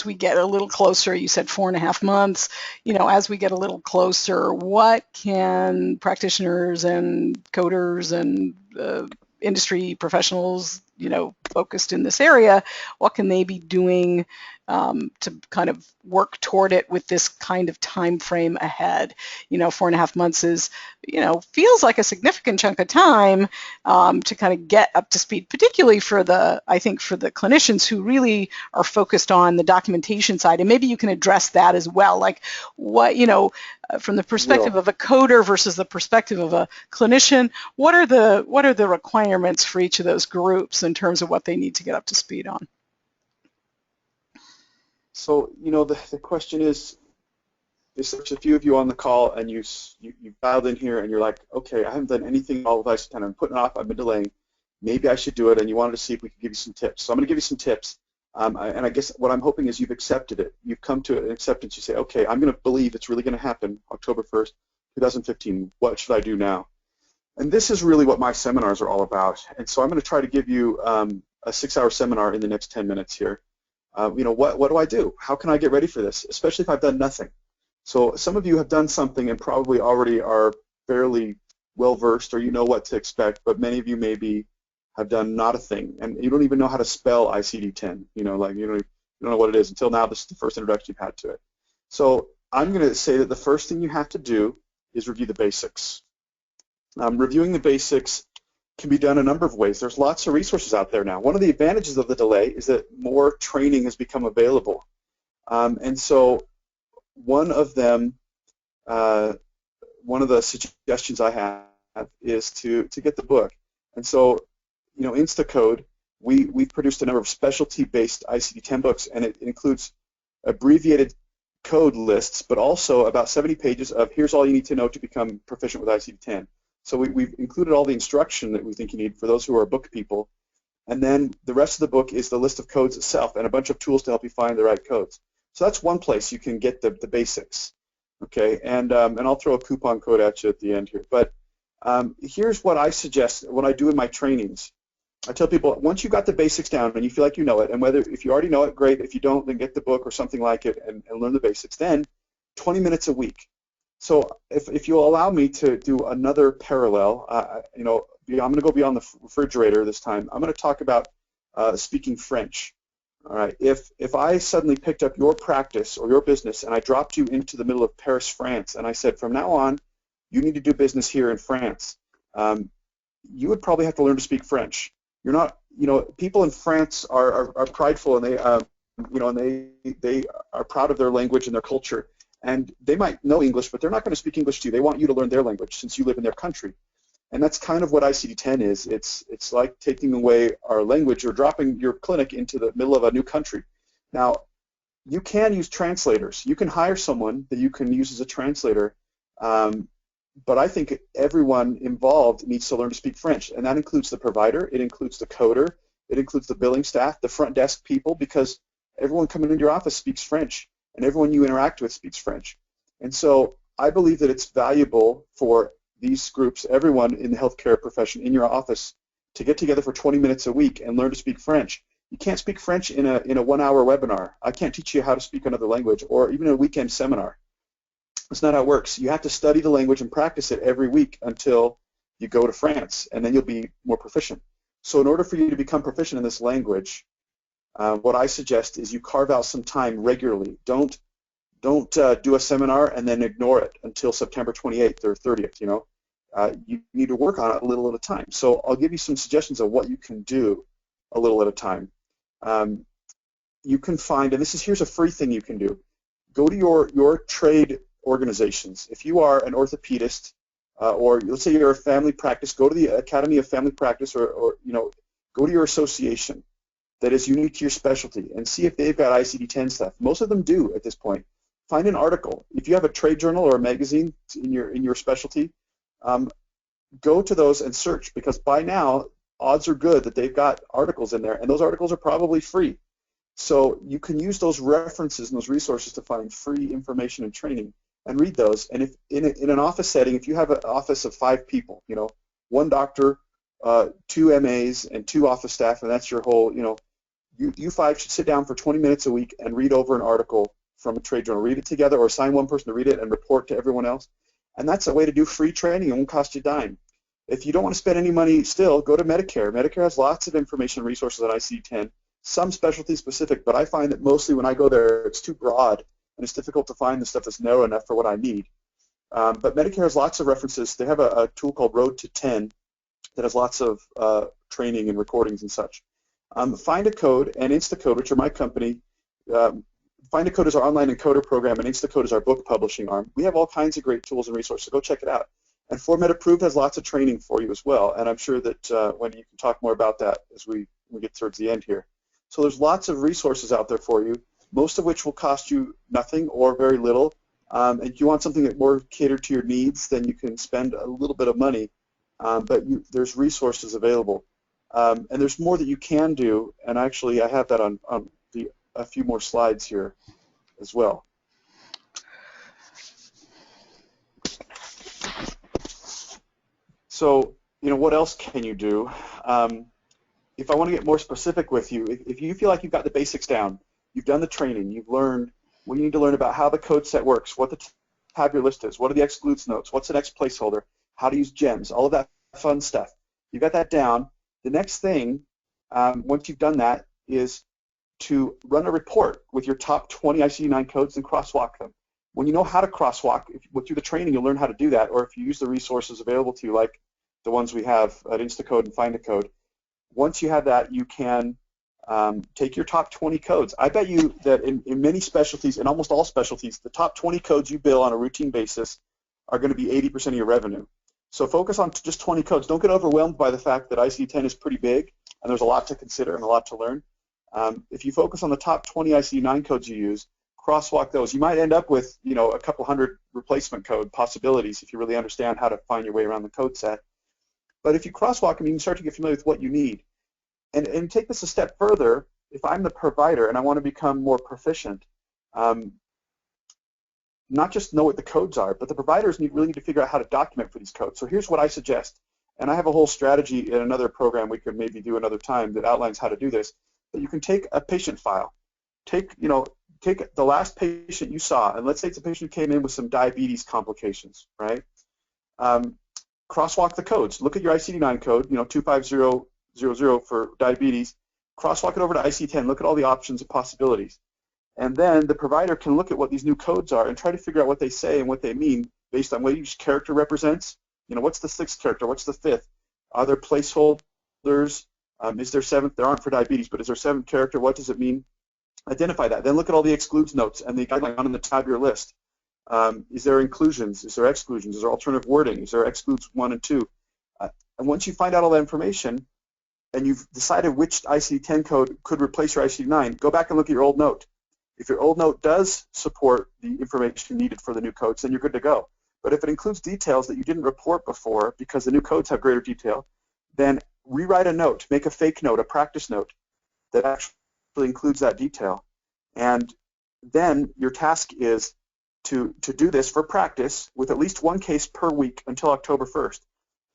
we get a little closer, you said 4.5 months, as we get a little closer, what can practitioners and coders and industry professionals, focused in this area, what can they be doing to kind of work toward it with this kind of time frame ahead? 4.5 months is, feels like a significant chunk of time to kind of get up to speed, particularly for the clinicians who really are focused on the documentation side. And maybe you can address that as well, like what, from the perspective of a coder versus the perspective of a clinician, what are the requirements for each of those groups in terms of what they need to get up to speed on? So, the question is, there's such a few of you on the call, and you dialed in here, and you're like, okay, I haven't done anything all of ICD-10. I'm putting it off. I've been delaying. Maybe I should do it, and you wanted to see if we could give you some tips. So I'm going to give you some tips, and I guess what I'm hoping is you've accepted it. You've come to an acceptance. You say, okay, I'm going to believe it's really going to happen October 1st, 2015. What should I do now? And this is really what my seminars are all about. And so I'm going to try to give you a 6-hour seminar in the next 10 minutes here. What do I do? How can I get ready for this, especially if I've done nothing? So some of you have done something and probably already are fairly well-versed or you know what to expect, but many of you maybe have done not a thing, and you don't even know how to spell ICD-10. You don't know what it is until now. This is the first introduction you've had to it. So I'm going to say that the first thing you have to do is review the basics. Reviewing the basics can be done a number of ways. There's lots of resources out there now. One of the advantages of the delay is that more training has become available. And so one of the suggestions I have is to get the book. And so, Instacode, we've produced a number of specialty-based ICD-10 books, and it includes abbreviated code lists, but also about 70 pages of here's all you need to know to become proficient with ICD-10. So we've included all the instruction that we think you need for those who are book people. And then the rest of the book is the list of codes itself and a bunch of tools to help you find the right codes. So that's one place you can get the basics. Okay, and I'll throw a coupon code at you at the end here. But here's what I suggest, what I do in my trainings. I tell people, once you've got the basics down and you feel like you know it, and if you already know it, great. If you don't, then get the book or something like it and learn the basics. Then 20 minutes a week. So if you'll allow me to do another parallel, I'm going to go beyond the refrigerator this time. I'm going to talk about speaking French. All right. If I suddenly picked up your practice or your business and I dropped you into the middle of Paris, France, and I said, from now on, you need to do business here in France, you would probably have to learn to speak French. You're not, people in France are prideful, and they are proud of their language and their culture. And they might know English, but they're not going to speak English to you. They want you to learn their language since you live in their country. And that's kind of what ICD-10 is. It's like taking away our language or dropping your clinic into the middle of a new country. Now, you can use translators. You can hire someone that you can use as a translator, but I think everyone involved needs to learn to speak French, and that includes the provider, it includes the coder, it includes the billing staff, the front desk people, because everyone coming into your office speaks French, and everyone you interact with speaks French. And so I believe that it's valuable for these groups, everyone in the healthcare profession in your office, to get together for 20 minutes a week and learn to speak French. You can't speak French in a 1-hour webinar. I can't teach you how to speak another language, or even a weekend seminar. That's not how it works. You have to study the language and practice it every week until you go to France, and then you'll be more proficient. So in order for you to become proficient in this language, what I suggest is you carve out some time regularly. Don't do a seminar and then ignore it until September 28th or 30th. You need to work on it a little at a time. So I'll give you some suggestions of what you can do a little at a time. You can find, and here's a free thing you can do. Go to your trade organizations. If you are an orthopedist, or let's say you're a family practice, go to the Academy of Family Practice, or go to your association that is unique to your specialty and see if they've got ICD-10 stuff. Most of them do at this point. Find an article. If you have a trade journal or a magazine in your specialty, go to those and search, because by now odds are good that they've got articles in there, and those articles are probably free. So you can use those references and those resources to find free information and training and read those. And if in an office setting, if you have an office of 5 people, 1 doctor, 2 MAs, and 2 office staff, and that's your whole, you 5 should sit down for 20 minutes a week and read over an article from a trade journal. Read it together, or assign one person to read it and report to everyone else. And that's a way to do free training. It won't cost you a dime. If you don't want to spend any money still, go to Medicare. Medicare has lots of information and resources on ICD-10, some specialty specific, but I find that mostly when I go there, it's too broad and it's difficult to find the stuff that's narrow enough for what I need. But Medicare has lots of references. They have a tool called Road to 10 that has lots of training and recordings and such. Find-A-Code and Instacode, which are my company. Find-A-Code is our online encoder program, and Instacode is our book publishing arm. We have all kinds of great tools and resources, so go check it out. And Format Approved has lots of training for you as well, and I'm sure that Wendy, you can talk more about that as we get towards the end here. So there's lots of resources out there for you, most of which will cost you nothing or very little. And if you want something that more catered to your needs, then you can spend a little bit of money, but there's resources available. And there's more that you can do, and actually I have that on a few more slides here as well. So, what else can you do? If I want to get more specific with you, if you feel like you've got the basics down, you've done the training, you've learned what you need to learn about how the code set works, what the tabular list is, what are the excludes notes, what's the next placeholder, how to use gems, all of that fun stuff. You've got that down. The next thing, once you've done that, is to run a report with your top 20 ICD-9 codes and crosswalk them. When you know how to crosswalk, through the training you'll learn how to do that, or if you use the resources available to you, like the ones we have at Instacode and Find-A-Code, once you have that, you can take your top 20 codes. I bet you that in many specialties, in almost all specialties, the top 20 codes you bill on a routine basis are going to be 80% of your revenue. So focus on just 20 codes. Don't get overwhelmed by the fact that ICD-10 is pretty big, and there's a lot to consider and a lot to learn. If you focus on the top 20 ICD-9 codes you use, crosswalk those. You might end up with, a couple hundred replacement code possibilities if you really understand how to find your way around the code set. But if you crosswalk them, you can start to get familiar with what you need. And take this a step further. If I'm the provider and I want to become more proficient, not just know what the codes are, but the providers really need to figure out how to document for these codes. So here's what I suggest. And I have a whole strategy in another program we could maybe do another time that outlines how to do this. But you can take a patient file. Take the last patient you saw, and let's say it's a patient who came in with some diabetes complications, right? Crosswalk the codes. Look at your ICD-9 code, 25000 for diabetes. Crosswalk it over to ICD-10. Look at all the options and possibilities. And then the provider can look at what these new codes are and try to figure out what they say and what they mean based on what each character represents. What's the 6th character? What's the 5th? Are there placeholders? Is there 7th? There aren't for diabetes, but is there 7th character? What does it mean? Identify that. Then look at all the excludes notes and the guideline on the tabular list. Is there inclusions? Is there exclusions? Is there alternative wording? Is there excludes 1 and 2? And once you find out all that information and you've decided which ICD-10 code could replace your ICD-9, go back and look at your old note. If your old note does support the information needed for the new codes, then you're good to go. But if it includes details that you didn't report before because the new codes have greater detail, then rewrite a note, make a fake note, a practice note that actually includes that detail. And then your task is to do this for practice with at least one case per week until October 1st.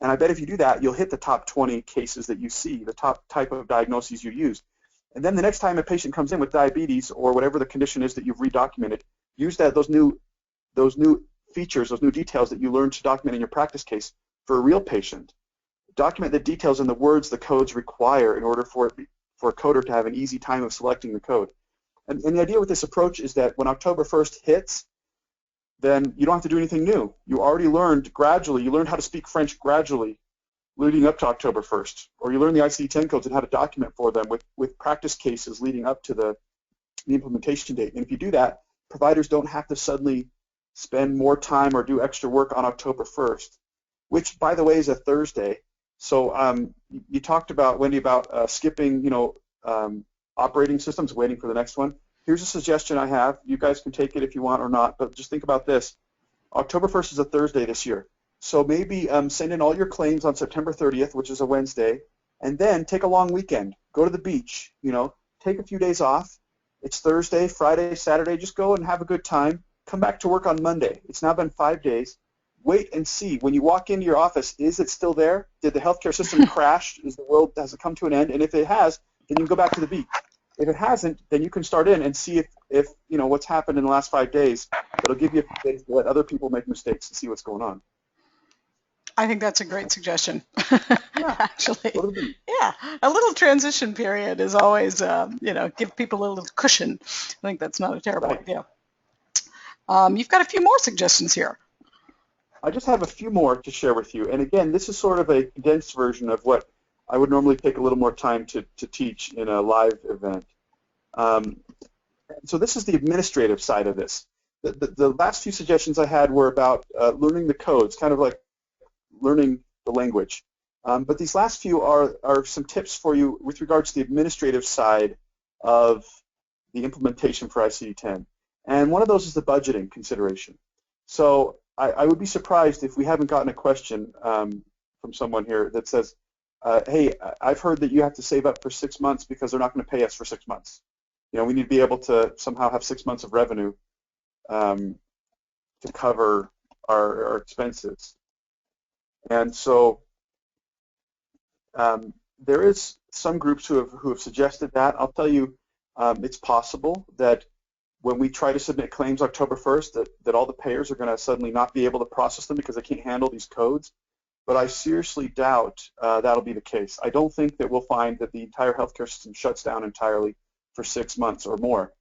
And I bet if you do that, you'll hit the top 20 cases that you see, the top type of diagnoses you use. And then the next time a patient comes in with diabetes or whatever the condition is that you've redocumented, use those new features, those new details that you learned to document in your practice case for a real patient. Document the details and the words the codes require in order for a coder to have an easy time of selecting the code. And the idea with this approach is that when October 1st hits, then you don't have to do anything new. You already learned gradually, you learned how to speak French gradually leading up to October 1st, or you learn the ICD-10 codes and how to document for them with practice cases leading up to the implementation date. And if you do that, providers don't have to suddenly spend more time or do extra work on October 1st, which, by the way, is a Thursday. So you talked about, Wendy, about skipping, operating systems, waiting for the next one. Here's a suggestion I have. You guys can take it if you want or not, but just think about this. October 1st is a Thursday this year. So maybe send in all your claims on September 30th, which is a Wednesday, and then take a long weekend. Go to the beach, take a few days off. It's Thursday, Friday, Saturday. Just go and have a good time. Come back to work on Monday. It's now been 5 days. Wait and see. When you walk into your office, is it still there? Did the healthcare system crash? Has it come to an end? And if it has, then you can go back to the beach. If it hasn't, then you can start in and see if what's happened in the last 5 days. It'll give you a days to let other people make mistakes and see what's going on. I think that's a great suggestion. Yeah, Actually, yeah, a little transition period is always, give people a little cushion. I think that's not a terrible idea. You've got a few more suggestions here. I just have a few more to share with you. And again, this is sort of a condensed version of what I would normally take a little more time to teach in a live event. So this is the administrative side of this. The last few suggestions I had were about learning the codes, kind of like learning the language. But these last few are some tips for you with regards to the administrative side of the implementation for ICD-10. And one of those is the budgeting consideration. So I would be surprised if we haven't gotten a question from someone here that says, hey, I've heard that you have to save up for 6 months because they're not going to pay us for 6 months. We need to be able to somehow have 6 months of revenue to cover our expenses. And so there is some groups who have suggested that. I'll tell you, it's possible that when we try to submit claims October 1st, that all the payers are going to suddenly not be able to process them because they can't handle these codes. But I seriously doubt that'll be the case. I don't think that we'll find that the entire healthcare system shuts down entirely for 6 months or more.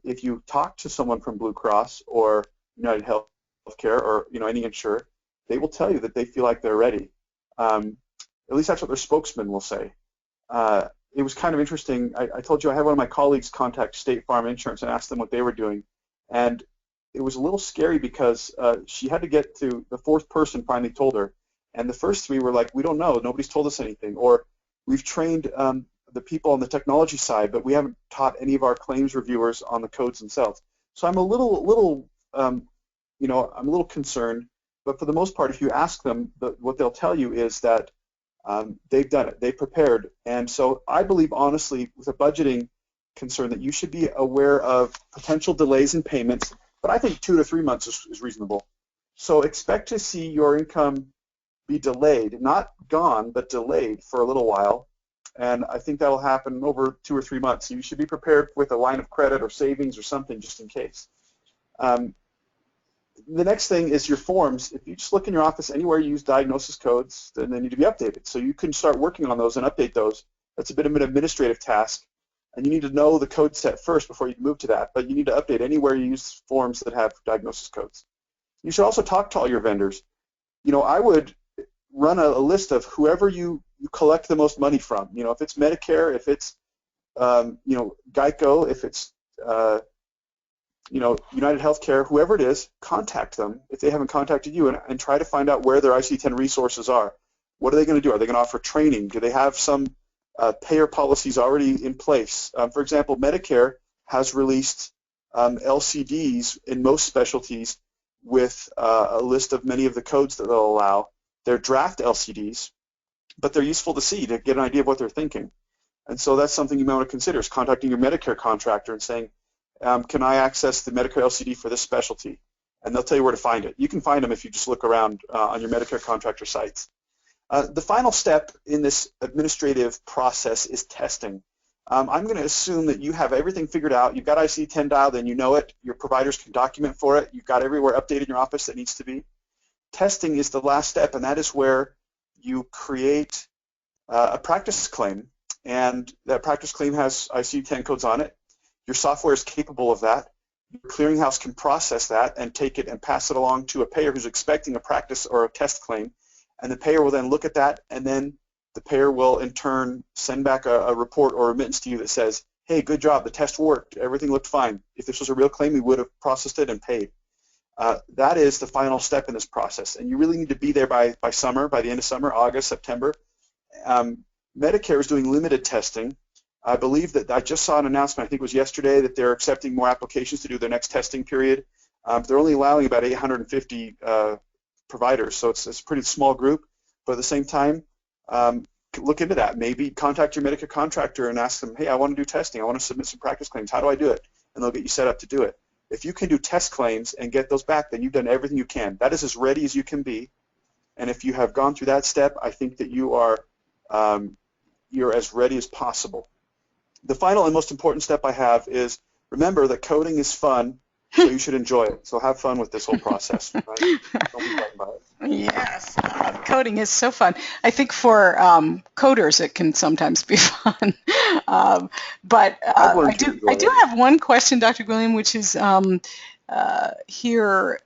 If you talk to someone from Blue Cross or United Healthcare or any insurer, they will tell you that they feel like they're ready. At least that's what their spokesman will say. It was kind of interesting. I told you I had one of my colleagues contact State Farm Insurance and ask them what they were doing. And it was a little scary because she had to get to the fourth person finally told her. And the first three were like, we don't know. Nobody's told us anything. Or we've trained the people on the technology side, but we haven't taught any of our claims reviewers on the codes themselves. So I'm a little concerned. But for the most part, if you ask them, what they'll tell you is that they've done it. They've prepared. And so I believe, honestly, with a budgeting concern, that you should be aware of potential delays in payments. But I think 2 to 3 months is reasonable. So expect to see your income be delayed, not gone, but delayed for a little while. And I think that will happen over 2 or 3 months. So you should be prepared with a line of credit or savings or something just in case. The next thing is your forms. If you just look in your office anywhere you use diagnosis codes, then they need to be updated. So you can start working on those and update those. That's a bit of an administrative task. And you need to know the code set first before you move to that. But you need to update anywhere you use forms that have diagnosis codes. You should also talk to all your vendors. I would run a list of whoever you collect the most money from. If it's Medicare, if it's Geico, if it's United Healthcare, whoever it is, contact them if they haven't contacted you and try to find out where their ICD-10 resources are. What are they going to do? Are they going to offer training? Do they have some payer policies already in place? For example, Medicare has released LCDs in most specialties with a list of many of the codes that they'll allow. They're draft LCDs, but they're useful to see to get an idea of what they're thinking. And so that's something you might want to consider, is contacting your Medicare contractor and saying, can I access the Medicare LCD for this specialty? And they'll tell you where to find it. You can find them if you just look around on your Medicare contractor sites. The final step in this administrative process is testing. I'm going to assume that you have everything figured out. You've got ICD-10 dialed and you know it. Your providers can document for it. You've got everywhere updated in your office that needs to be. Testing is the last step, and that is where you create a practice claim. And that practice claim has ICD-10 codes on it. Your software is capable of that. Your clearinghouse can process that and take it and pass it along to a payer who's expecting a practice or a test claim. And the payer will then look at that, and then the payer will in turn send back a report or remittance to you that says, hey, good job, the test worked, everything looked fine. If this was a real claim, we would have processed it and paid. That is the final step in this process, and you really need to be there by summer, by the end of summer, August, September. Medicare is doing limited testing. I believe that I just saw an announcement, I think it was yesterday, that they're accepting more applications to do their next testing period. They're only allowing about 850 providers, so it's a pretty small group, but at the same time, look into that. Maybe contact your Medicare contractor and ask them, hey, I want to do testing. I want to submit some practice claims. How do I do it? And they'll get you set up to do it. If you can do test claims and get those back, then you've done everything you can. That is as ready as you can be. And if you have gone through that step, I think that you are you're as ready as possible. The final and most important step I have is remember that coding is fun, so you should enjoy it. So have fun with this whole process. Right? Don't be frightened about it. Yes, coding is so fun. I think for coders it can sometimes be fun. But I do have one question, Dr. Gwilliam, which is here.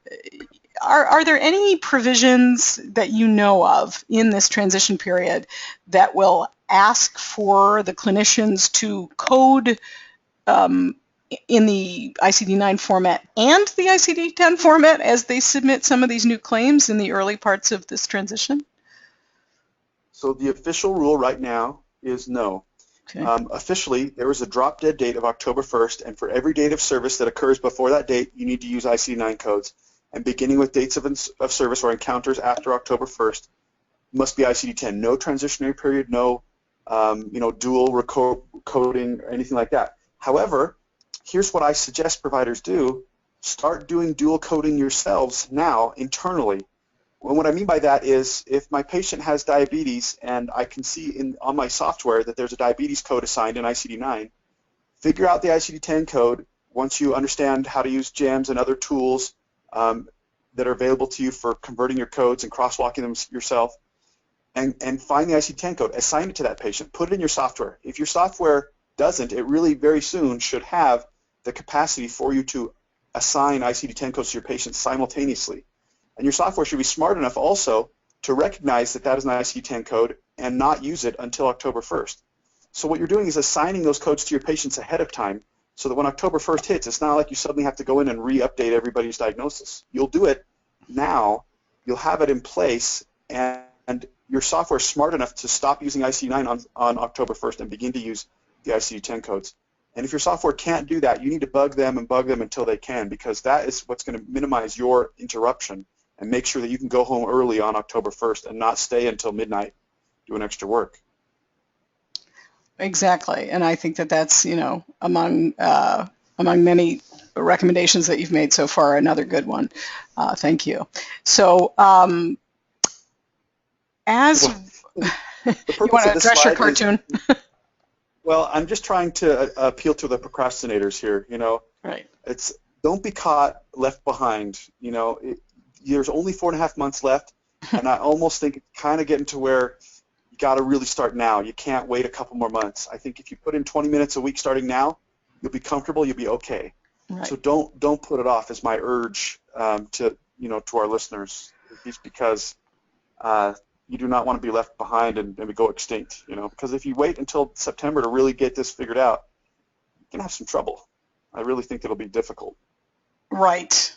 Are there any provisions that you know of in this transition period that will ask for the clinicians to code in the ICD-9 format and the ICD-10 format as they submit some of these new claims in the early parts of this transition? So the official rule right now is no. Okay. Officially, there is a drop-dead date of October 1st, and for every date of service that occurs before that date, you need to use ICD-9 codes. And beginning with dates of service or encounters after October 1st must be ICD-10. No transitionary period, no dual coding or anything like that. However, here's what I suggest providers do. Start doing dual coding yourselves now internally. And what I mean by that is if my patient has diabetes and I can see on my software that there's a diabetes code assigned in ICD-9, figure out the ICD-10 code once you understand how to use GEMS and other tools that are available to you for converting your codes and crosswalking them yourself, and find the ICD-10 code, assign it to that patient, put it in your software. If your software doesn't, it really very soon should have the capacity for you to assign ICD-10 codes to your patients simultaneously. And your software should be smart enough also to recognize that that is an ICD-10 code and not use it until October 1st. So what you're doing is assigning those codes to your patients ahead of time so that when October 1st hits, it's not like you suddenly have to go in and re-update everybody's diagnosis. You'll do it now, you'll have it in place, and your software is smart enough to stop using ICD-9 on October 1st and begin to use the ICD-10 codes. And if your software can't do that, you need to bug them until they can, because that is what's going to minimize your interruption and make sure that you can go home early on October 1st and not stay until midnight doing extra work. Exactly, and I think that that's, among many recommendations that you've made so far, another good one. Thank you. So, as you want to address your cartoon? Well, I'm just trying to appeal to the procrastinators here. Right. Don't be caught left behind. There's only 4.5 months left, and I almost think it's kind of getting to where you got to really start now. You can't wait a couple more months. I think if you put in 20 minutes a week starting now, you'll be comfortable. You'll be okay. Right. So don't put it off. Is my urge to our listeners, just because you do not want to be left behind and go extinct. Because if you wait until September to really get this figured out, you're gonna have some trouble. I really think it'll be difficult. Right.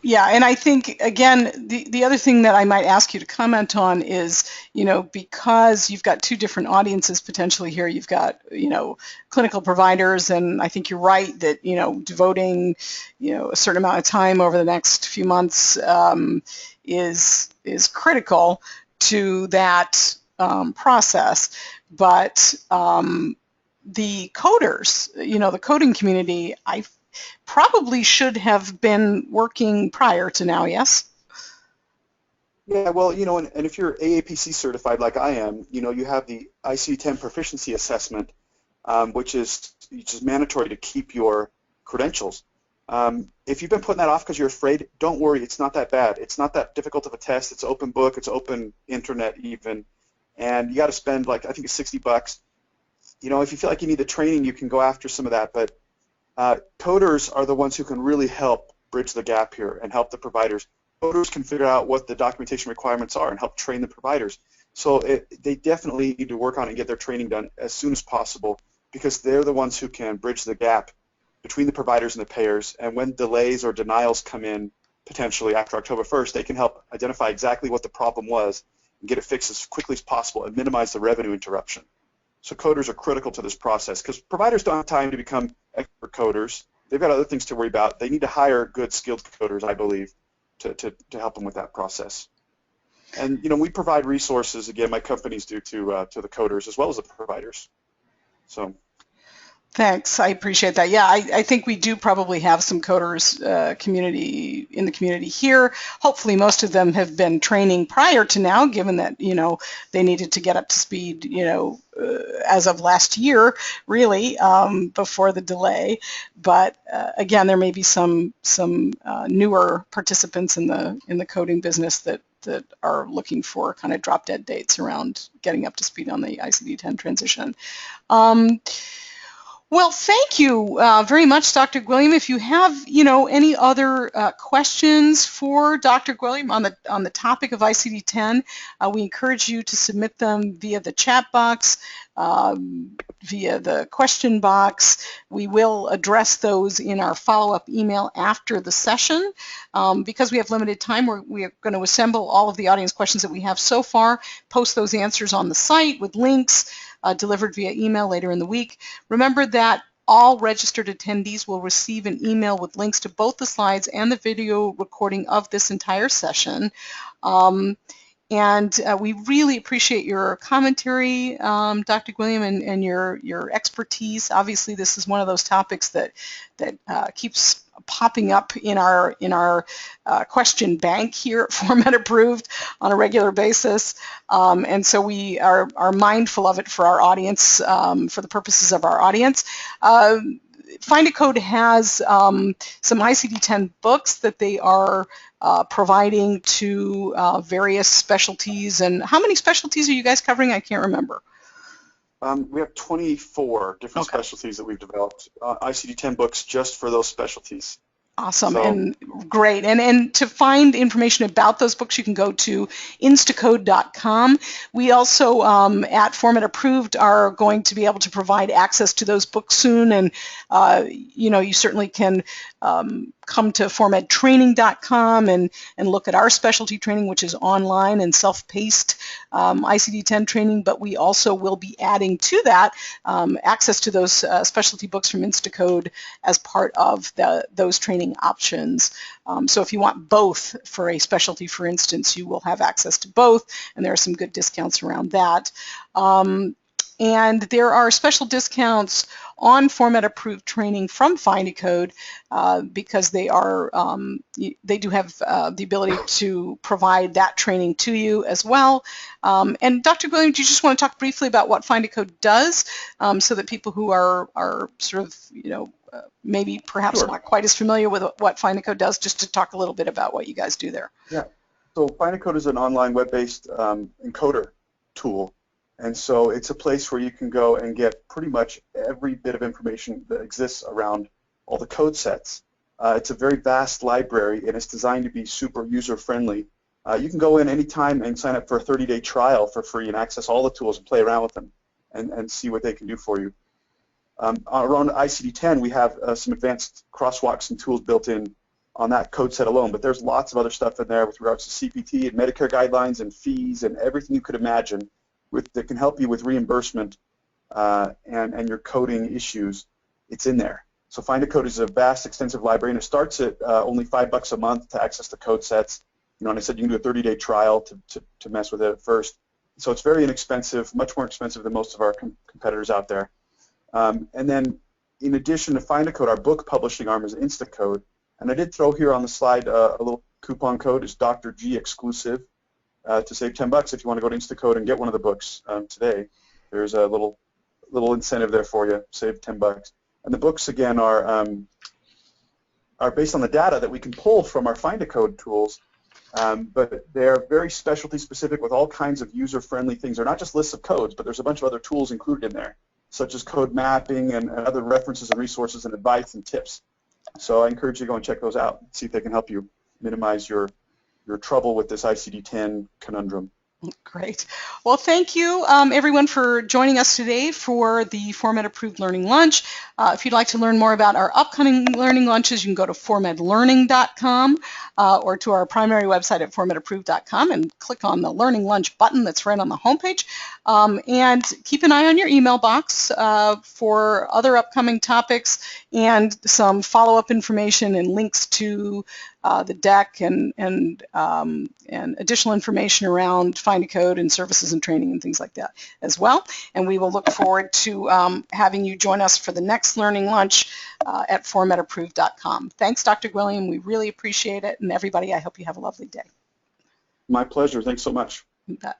Yeah, and I think, again, the other thing that I might ask you to comment on is, because you've got two different audiences potentially here, you've got, clinical providers, and I think you're right that, devoting, a certain amount of time over the next few months is critical to that process. But the coders, the coding community, I probably should have been working prior to now, yes? Yeah, well, and if you're AAPC certified like I am, you have the ICD-10 proficiency assessment, which is mandatory to keep your credentials. If you've been putting that off because you're afraid, don't worry, it's not that bad. It's not that difficult of a test. It's open book, it's open internet even, and you got to spend I think it's $60. If you feel like you need the training, you can go after some of that, but coders are the ones who can really help bridge the gap here and help the providers. Coders can figure out what the documentation requirements are and help train the providers. So they definitely need to work on it and get their training done as soon as possible, because they're the ones who can bridge the gap between the providers and the payers. And when delays or denials come in potentially after October 1st, they can help identify exactly what the problem was and get it fixed as quickly as possible and minimize the revenue interruption. So coders are critical to this process because providers don't have time to become expert coders. They've got other things to worry about. They need to hire good, skilled coders, I believe, to help them with that process. And we provide resources, again, my companies do to the coders as well as the providers. So. Thanks, I appreciate that. Yeah, I think we do probably have some coders in the community here. Hopefully most of them have been training prior to now, given that they needed to get up to speed as of last year, really, before the delay. But again, there may be some newer participants in the coding business that are looking for kind of drop dead dates around getting up to speed on the ICD-10 transition. Well, thank you very much, Dr. Gwilliam. If you have, any other questions for Dr. Gwilliam on the topic of ICD-10, we encourage you to submit them via the chat box, via the question box. We will address those in our follow-up email after the session. Because we have limited time, we are going to assemble all of the audience questions that we have so far, post those answers on the site with links, delivered via email later in the week. Remember that all registered attendees will receive an email with links to both the slides and the video recording of this entire session. And we really appreciate your commentary, Dr. Gwilliam, and your expertise. Obviously, this is one of those topics that keeps popping up in our question bank here at Format Approved on a regular basis, and so we are mindful of it for our audience, for the purposes of our audience. Findacode has some ICD-10 books that they are providing to various specialties. And how many specialties are you guys covering? I can't remember. We have 24 different specialties that we've developed, ICD-10 books just for those specialties. Awesome, and great. And to find information about those books, you can go to Instacode.com. We also, at Format Approved, are going to be able to provide access to those books soon. And, you certainly can come to formattraining.com and look at our specialty training, which is online and self-paced ICD-10 training, but we also will be adding to that access to those specialty books from Instacode as part of those training options. So if you want both for a specialty, for instance, you will have access to both, and there are some good discounts around that. And there are special discounts on Format Approved training from Findacode because they do have the ability to provide that training to you as well. And Dr. Gwilliam, do you just want to talk briefly about what Findacode does, so that people who are sort of, maybe perhaps not quite as familiar with what Findacode does, just to talk a little bit about what you guys do there? Yeah. So Findacode is an online web-based encoder tool. And so it's a place where you can go and get pretty much every bit of information that exists around all the code sets. It's a very vast library, and it's designed to be super user-friendly. You can go in anytime and sign up for a 30-day trial for free and access all the tools and play around with them and see what they can do for you. Around ICD-10, we have some advanced crosswalks and tools built in on that code set alone, but there's lots of other stuff in there with regards to CPT and Medicare guidelines and fees and everything you could imagine that can help you with reimbursement and your coding issues. It's in there. So Findacode is a vast, extensive library, and it starts at only $5 a month to access the code sets. And I said you can do a 30-day trial to mess with it at first. So it's very inexpensive, much more expensive than most of our competitors out there. And then in addition to Find-A-Code, our book publishing arm is Instacode. And I did throw here on the slide a little coupon code. It's Dr. G exclusive to save $10 if you want to go to Instacode and get one of the books today. There's a little incentive there for you, save $10. And the books, again, are based on the data that we can pull from our Find-A-Code tools, but they're very specialty specific with all kinds of user-friendly things. They're not just lists of codes, but there's a bunch of other tools included in there, such as code mapping and other references and resources and advice and tips. So I encourage you to go and check those out, see if they can help you minimize your trouble with this ICD-10 conundrum. Great. Well, thank you, everyone, for joining us today for the Format Approved Learning Lunch. If you'd like to learn more about our upcoming learning lunches, you can go to formatlearning.com or to our primary website at formatapproved.com and click on the Learning Lunch button that's right on the homepage. And keep an eye on your email box for other upcoming topics and some follow-up information and links to the deck and additional information around Find-A-Code and services and training and things like that as well. And we will look forward to having you join us for the next learning lunch at formatapproved.com. Thanks, Dr. Gwilliam. We really appreciate it. And everybody, I hope you have a lovely day. My pleasure. Thanks so much. You bet.